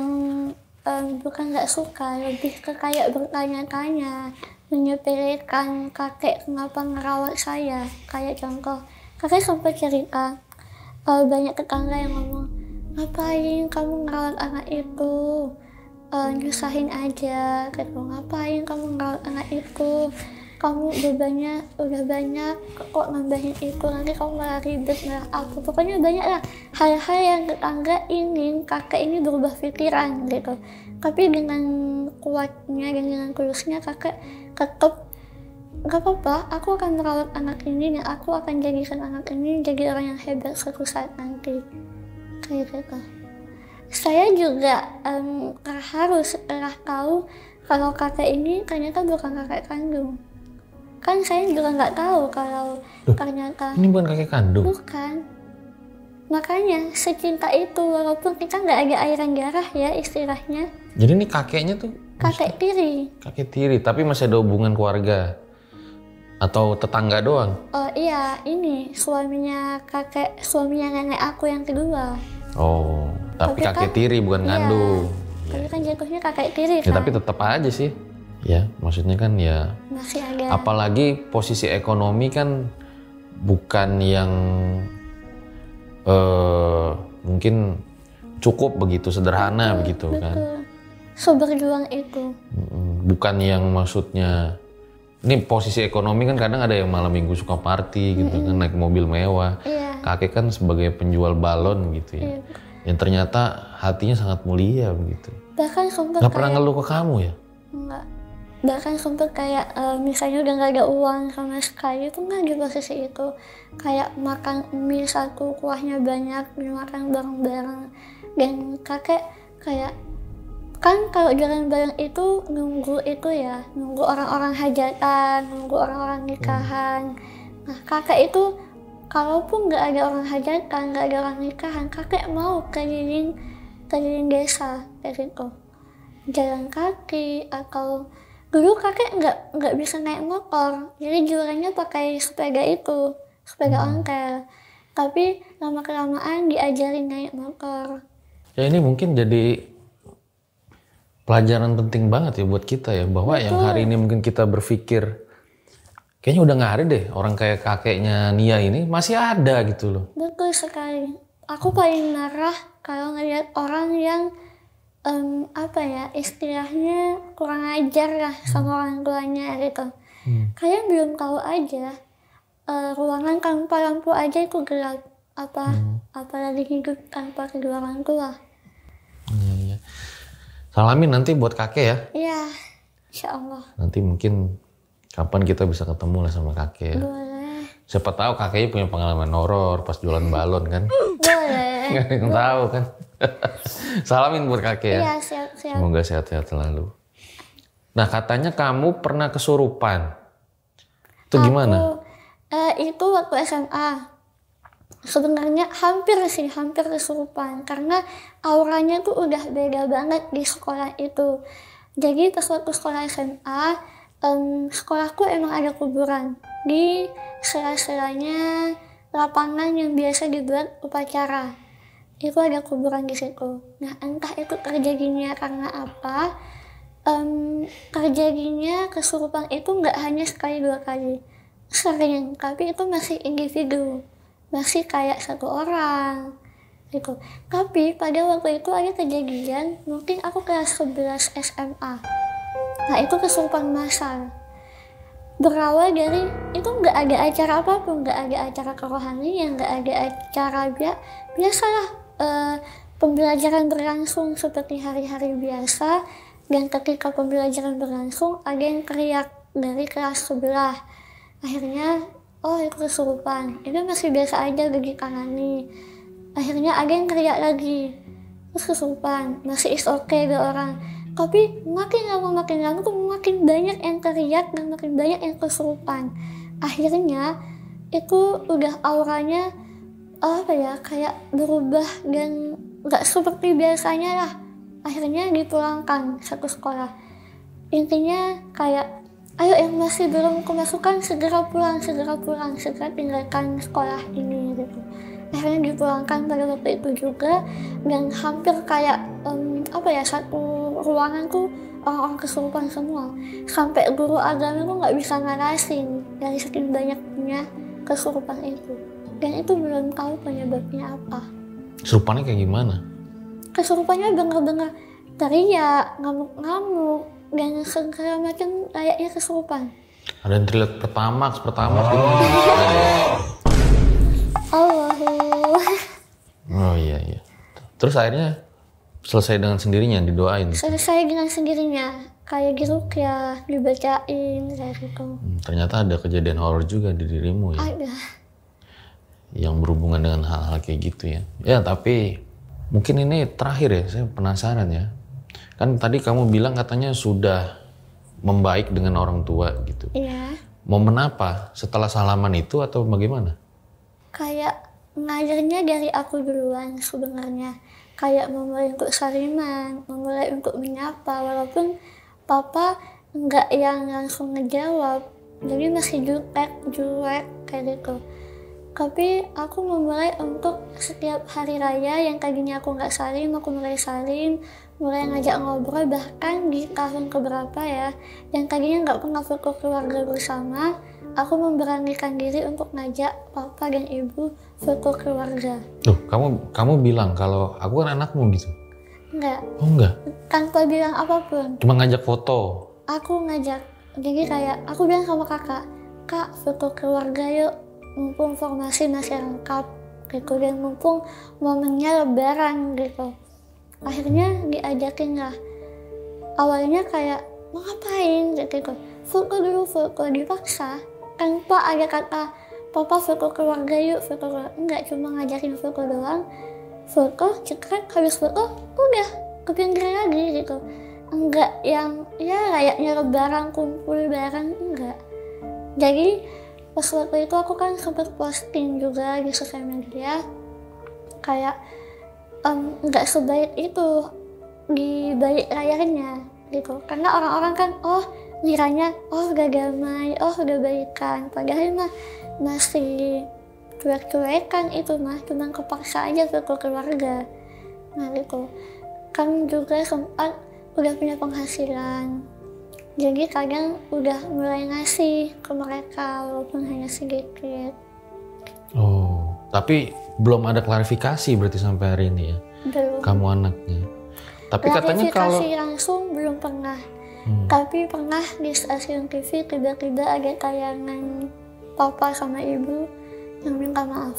bukan nggak suka, lebih ke kayak bertanya-tanya, menyepelekan kakek kenapa ngerawat saya. Kayak contoh, kakek sempat cerita banyak tetangga yang ngomong, ngapain kamu ngerawat anak itu, nyusahin aja, gitu. Ngapain kamu ngerawat anak itu, kamu bebannya udah banyak, kok nambahin itu, nanti kamu malah ribet, malah apa. Pokoknya banyak lah hal-hal yang tetangga ingin kakek ini berubah pikiran gitu. Tapi dengan kuatnya dan dengan tulusnya kakek tetap, gak apa-apa, aku akan merawat anak ini dan aku akan jadikan anak ini jadi orang yang hebat suatu saat nanti. Kayak gitu. Saya juga terharu setelah tahu kalau kakek ini ternyata bukan kakek kandung. Kan saya juga nggak tahu kalau ternyata ini bukan kakek kandung. Bukan. Makanya secinta itu, walaupun kita nggak ada airan darah ya istilahnya. Jadi ini kakeknya tuh kakek tiri. Kakek tiri, tapi masih ada hubungan keluarga. Atau tetangga doang? Oh iya, ini suaminya nenek aku yang kedua. Oh, tapi kakek kan, tiri bukan iya, ngandung. Tapi kan jatuhnya kakek tiri Ya, kan. tapi tetap aja sih. Ya, maksudnya kan ya. Masih ada. Apalagi posisi ekonomi kan bukan yang mungkin cukup begitu sederhana begitu betul. kan. Seberjuang itu. Bukan yang maksudnya ini posisi ekonomi kan kadang ada yang malam minggu suka party gitu kan, naik mobil mewah. Iya. Kakek kan sebagai penjual balon gitu ya. Iya. Yang ternyata hatinya sangat mulia begitu. Bahkan sempat Nggak pernah ngeluh ke kamu ya? Enggak. Bahkan sempat kayak misalnya udah nggak ada uang sama sekali tuh nggak di posisi itu. Kayak makan mie satu kuahnya banyak, makan bareng-bareng. Dan kakek kayak kan kalau jalan bareng itu nunggu orang-orang hajatan, nunggu orang-orang nikahan. Nah kakek itu kalaupun nggak ada orang hajatan, nggak ada orang nikahan, kakek mau keliling desa kayak gitu, jalan kaki. Atau dulu kakek nggak bisa naik motor, jadi jualannya pakai sepeda ontel. Tapi lama kelamaan diajarin naik motor. Ya ini mungkin jadi pelajaran penting banget ya buat kita ya, bahwa Betul. yang hari ini mungkin kita berpikir kayaknya udah nggak ada deh orang kayak kakeknya Nia ini, masih ada gitu loh. Betul sekali. Aku paling marah kalau ngeliat orang yang istilahnya kurang ajar lah sama orang tuanya gitu. Kalian belum tahu aja ruangan tanpa lampu aja itu gelap. Apalagi hidup tanpa kedua orang tua. Iya. Salamin nanti buat kakek ya. Iya, insya Allah. Nanti mungkin kapan kita bisa ketemu lah sama kakek ya. Boleh. Siapa tahu kakeknya punya pengalaman horor pas jualan balon kan. Boleh. Nggak ada yang tahu kan. Salamin buat kakek ya. Iya, siap-siap. Semoga sehat-sehat selalu. Nah katanya kamu pernah kesurupan. Itu gimana? Itu waktu SMA. Sebenarnya hampir kesurupan karena auranya tuh udah beda banget di sekolah itu. Jadi pas waktu sekolah SMA, sekolahku emang ada kuburan di sela-selanya lapangan yang biasa dibuat upacara. Itu ada kuburan di situ. Nah entah itu terjadinya karena apa, terjadinya kesurupan itu nggak hanya sekali dua kali, sering, tapi itu masih individu. Masih kayak satu orang gitu. Tapi pada waktu itu ada kejadian, mungkin aku kelas 11 SMA. Nah itu kesurupan massal. Berawal dari itu nggak ada acara apapun, nggak ada acara kerohanian, nggak ada acara biasalah pembelajaran berlangsung seperti hari-hari biasa. Dan ketika pembelajaran berlangsung ada yang teriak dari kelas sebelah. Akhirnya oh itu kesurupan, itu masih biasa aja bagi tangani. Akhirnya ada yang teriak lagi, terus kesurupan, masih is okay ke orang. Tapi makin lama tuh makin banyak yang teriak dan makin banyak yang kesurupan. Akhirnya itu udah auranya kayak berubah dan gak seperti biasanya lah. Akhirnya dipulangkan satu sekolah. Intinya kayak ayo yang masih belum kemasukan segera pulang, segera tinggalkan sekolah ini gitu. Akhirnya dipulangkan pada waktu itu juga, dan hampir kayak satu ruangan tuh orang-orang kesurupan semua. Sampai guru agama tuh nggak bisa ngarasin dari saking banyaknya kesurupan itu. Dan itu belum tahu penyebabnya apa. Kesurupannya kayak gimana? Kesurupannya bener-bener teriak, ngamuk-ngamuk, dan segala macam layaknya kesurupan. Ada yang terlihat pertamax gitu. Allahu. Oh iya. Terus akhirnya selesai dengan sendirinya, didoain. Selesai dengan sendirinya, kayak diruqyah, dibacain kayak gitu. Ternyata ada kejadian horor juga di dirimu ya. Ada. Yang berhubungan dengan hal-hal kayak gitu ya. Ya tapi mungkin ini terakhir ya, saya penasaran ya. Kan tadi kamu bilang katanya sudah membaik dengan orang tua gitu. Iya. Momen apa? Setelah salaman itu atau bagaimana? Kayak ngajarnya dari aku duluan sebenarnya. Kayak memulai untuk saliman, memulai untuk menyapa. Walaupun papa nggak yang langsung ngejawab. jadi masih juek kayak gitu. Tapi aku memulai untuk setiap hari raya yang tadinya aku nggak salim, aku mulai salim, mulai ngajak ngobrol. Bahkan di tahun keberapa ya, yang tadinya nggak pernah foto keluarga bersama, aku memberanikan diri untuk ngajak papa dan ibu foto keluarga. Loh, kamu bilang kalau aku kan anakmu gitu? Enggak. Oh enggak? Tanpa bilang apapun. Cuma ngajak foto? Aku ngajak, jadi kayak aku bilang sama kakak, kak foto keluarga yuk, mumpung formasi masih lengkap gitu, dan mumpung momennya lebaran gitu. Akhirnya diajakin lah. Awalnya kayak mau ngapain gitu, foto dulu, foto dipaksa tanpa ada kata papa foto keluarga yuk, foto keluarga. Enggak, cuma ngajakin foto doang, foto cekrek, habis foto udah ke pinggir lagi gitu. Enggak yang ya kayaknya lebaran kumpul bareng, enggak. Jadi pas waktu itu aku kan sempat posting juga di sosial media kayak nggak sebaik itu di balik layarnya gitu, karena orang-orang kan ngiranya udah damai, udah baikan, padahal mah masih cuek-cuekan, itu mah cuma kepaksa aja ke keluarga. Nah gitu kan, juga sempat udah punya penghasilan, jadi kadang udah mulai ngasih ke mereka walaupun hanya sedikit. Oh, tapi belum ada klarifikasi berarti sampai hari ini ya? Belum. Kamu anaknya. Tapi katanya kalau klarifikasi langsung belum pernah. Tapi pernah di stasiun TV tiba-tiba ada tayangan papa sama ibu yang minta maaf.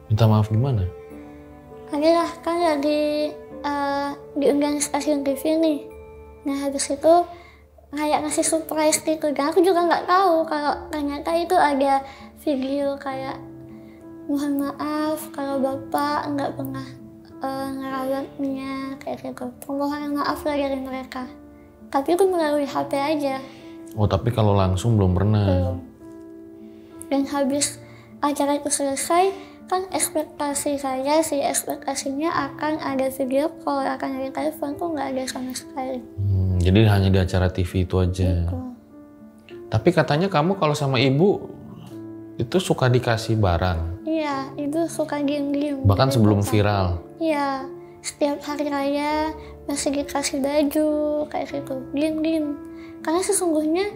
Minta maaf gimana? Adalah kan lagi diundang stasiun TV nih. Nah habis itu kayak ngasih surprise gitu, dan aku juga nggak tahu kalau ternyata itu ada video kayak mohon maaf kalau bapak nggak pernah ngerawatnya kayak gitu, permohonan maaf lah dari mereka. Tapi itu melalui HP aja. Oh, tapi kalau langsung belum pernah. Belum. Dan habis acara itu selesai, kan ekspektasinya akan ada video call, akan ada telepon, tuh nggak ada sama sekali. Jadi hanya di acara TV itu aja. Gitu. Tapi katanya kamu kalau sama ibu itu suka dikasih barang. Iya, ibu suka diem-diem. Bahkan sebelum viral. Iya, setiap hari raya masih dikasih baju kayak gitu, diem-diem. Karena sesungguhnya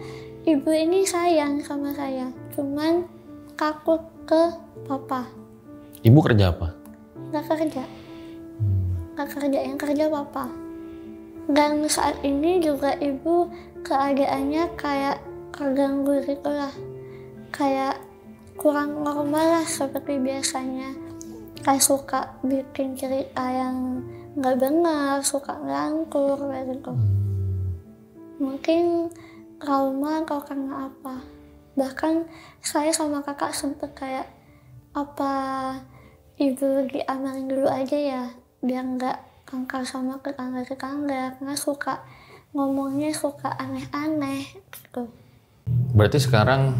ibu ini sayang sama saya, cuman takut ke papa. Ibu kerja apa? Gak kerja. Gak kerja, yang kerja papa. Dan saat ini juga ibu keadaannya kayak terganggu gitu lah. Kayak kurang normal lah seperti biasanya. Kayak suka bikin cerita yang nggak benar, suka ngelantur kayak gitu. Mungkin trauma atau karena apa. Bahkan saya sama kakak sempet kayak, apa ibu diamalin dulu aja ya, biar nggak tangkal sama tetangga-tetangga, karena suka ngomongnya suka aneh-aneh gitu. Berarti sekarang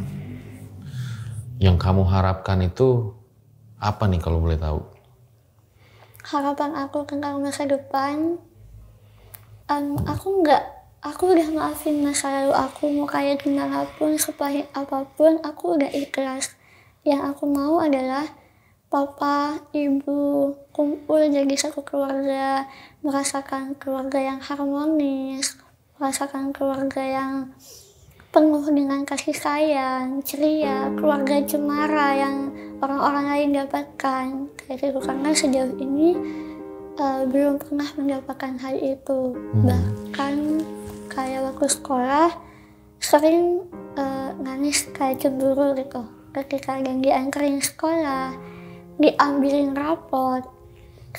yang kamu harapkan itu apa nih kalau boleh tahu? Harapan aku tentang masa depan, aku udah maafin masa lalu aku, mau kayak gimana pun, sepahit apapun, aku udah ikhlas. Yang aku mau adalah papa, ibu kumpul jadi satu keluarga, merasakan keluarga yang harmonis, merasakan keluarga yang penuh dengan kasih sayang, ceria, keluarga cemara yang orang-orang lain dapatkan kayak gitu. Karena sejauh ini belum pernah mendapatkan hal itu. Bahkan kayak waktu sekolah sering nangis kayak cemburu gitu ketika yang dianterin sekolah, diambilin rapot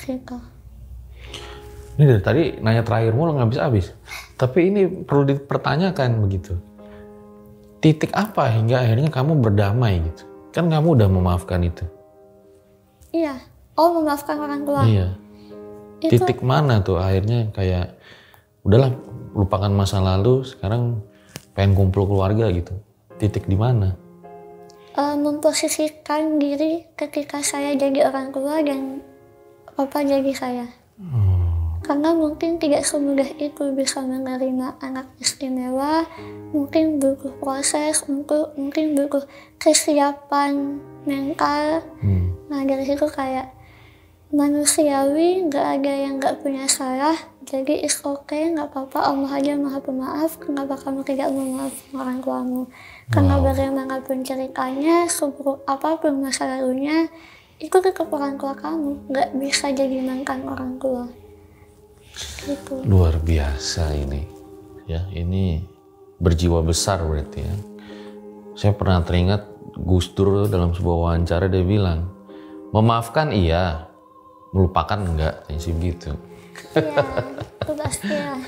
gitu. Ini dari tadi nanya terakhir mulu nggak habis-habis. Tapi ini perlu dipertanyakan begitu. Titik apa hingga akhirnya kamu berdamai gitu? Kan kamu udah memaafkan itu. Iya. Memaafkan orang tua. Iya. Titik mana tuh akhirnya kayak udahlah lupakan masa lalu, sekarang pengen kumpul keluarga gitu. Titik di mana? Memposisikan diri ketika saya jadi orang tua dan papa jadi saya. Karena mungkin tidak semudah itu bisa menerima anak istimewa, mungkin butuh proses, mungkin butuh kesiapan mental. Nah dari situ kayak manusiawi, gak ada yang gak punya salah, jadi it's okay, gak apa-apa, Allah aja maha pemaaf. Kenapa kamu tidak memaafkan orang tuamu? Karena bagaimanapun ceritanya, seburuk apapun masa lalunya, itu tetap orang tua kamu, gak bisa jadi mantan orang tua. Gitu. Luar biasa ini, ya ini berjiwa besar berarti ya. Saya pernah teringat Gus Dur dalam sebuah wawancara dia bilang, memaafkan iya, melupakan enggak, sih gitu. Iya, itu pasti ya.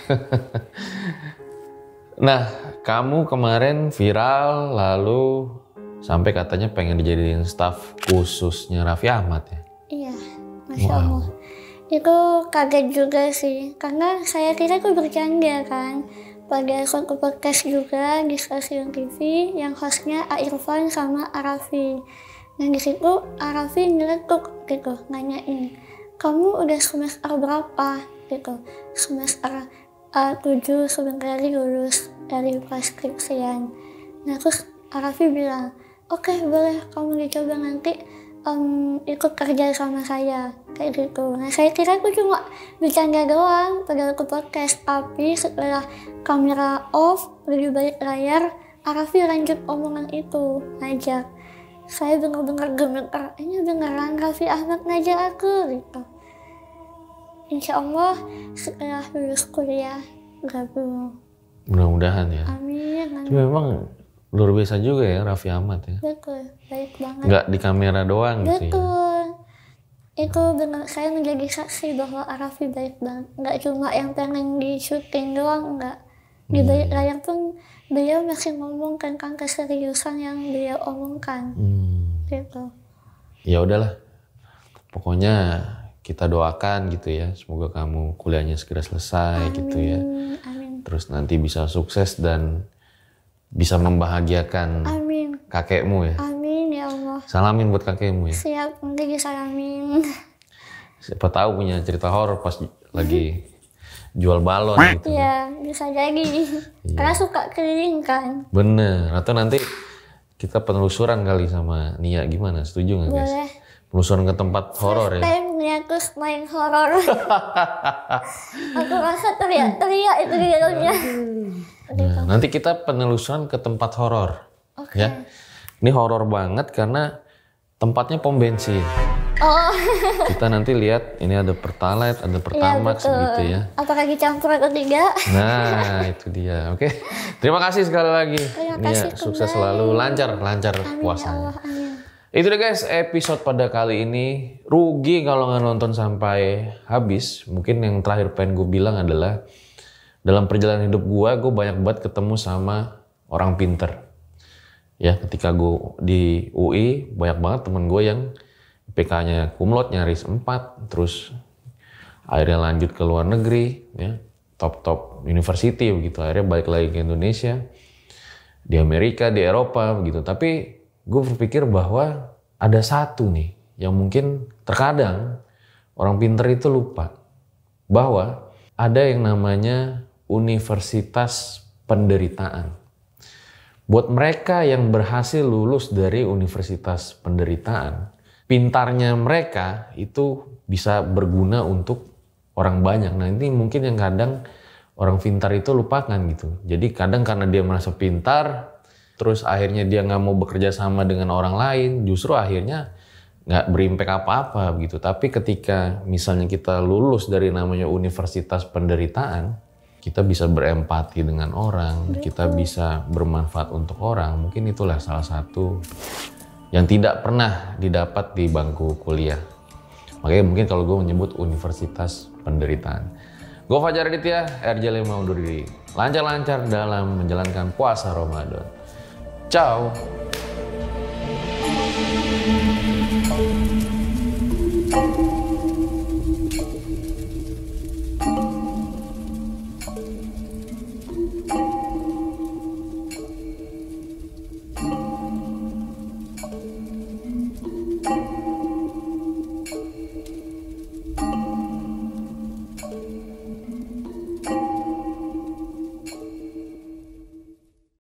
Nah, kamu kemarin viral lalu sampai katanya pengen dijadiin staf khususnya Raffi Ahmad ya? Iya, Masya Allah. Itu kaget juga sih, karena saya kira itu bercanda kan. Pada suatu podcast juga di stasiun TV yang hostnya Irfan sama Arafi. Nah di situ Arafi nyeletuk gitu, nanyain, kamu udah semester berapa gitu? Semester 7 sebentar lagi lulus dari preskripsian. Nah terus Arafi bilang, oke, boleh kamu dicoba nanti ikut kerja sama saya kayak gitu. Nah saya kira aku cuma bercanda doang pada waktu podcast, tapi setelah kamera off di balik layar Arafi lanjut omongan itu, ngajak. Saya benar-benar gemeter, ini beneran Raffi Ahmad ngajak aku gitu. Insya Allah setelah lulus kuliah gabung. Mudah-mudahan ya. Amin. Cuma memang luar biasa juga ya Raffi Ahmad ya. Betul, baik banget. Nggak di kamera doang gitu ya. Betul. Itu benar, saya menjadi saksi bahwa Raffi baik banget. Nggak cuma yang pengen di syuting doang, enggak. Di balik layar pun beliau masih ngomong tentang keseriusan yang beliau omongkan. Gitu. Ya udahlah. Pokoknya kita doakan gitu ya. Semoga kamu kuliahnya segera selesai. Amin. Gitu ya. Amin. Terus nanti bisa sukses dan bisa membahagiakan kakekmu ya. Amin ya Allah. Salamin buat kakekmu ya. Siap, nanti disalamin. Siapa tahu punya cerita horor pas lagi jual balon gitu. Iya, bisa jadi. Karena suka keliling kan. Bener. Atau nanti kita penelusuran kali sama Nia, gimana? Setuju nggak guys? Boleh. Penelusuran ke tempat horor ya. Time terus main horor. Aku rasa teriak itu di dalamnya. Nah, nanti kita penelusuran ke tempat horor. Oke. Ya. Ini horor banget karena tempatnya pom bensin. Oh. Kita nanti lihat ini ada Pertalite, ada Pertamax gitu ya. Apakah dicampur atau tidak? Nah, itu dia. Oke. Terima kasih sekali lagi. Terima Nia, kasih sukses kembali. selalu, lancar Amin puasanya. ya Allah, amin. Itu deh guys, episode pada kali ini. Rugi kalau nggak nonton sampai habis. Mungkin yang terakhir pengen gue bilang adalah dalam perjalanan hidup gue banyak banget ketemu sama orang pinter. Ya, ketika gue di UI, banyak banget temen gue yang IPK-nya kumlot nyaris 4, terus akhirnya lanjut ke luar negeri, ya, top university begitu. Akhirnya balik lagi ke Indonesia, di Amerika, di Eropa begitu. Tapi gue berpikir bahwa ada satu nih yang mungkin terkadang orang pinter itu lupa, bahwa ada yang namanya universitas penderitaan. Buat mereka yang berhasil lulus dari universitas penderitaan, pintarnya mereka itu bisa berguna untuk orang banyak. Nah ini mungkin yang kadang orang pintar itu lupakan gitu. Jadi kadang karena dia merasa pintar, terus akhirnya dia nggak mau bekerja sama dengan orang lain, justru akhirnya nggak berimpact apa-apa begitu. Tapi ketika misalnya kita lulus dari namanya universitas penderitaan, kita bisa berempati dengan orang, kita bisa bermanfaat untuk orang. Mungkin itulah salah satu yang tidak pernah didapat di bangku kuliah. Makanya mungkin kalau gue menyebut universitas penderitaan. Gue Fajar Aditya, RJ5 undur diri. Lancar-lancar dalam menjalankan puasa Ramadan. Ciao.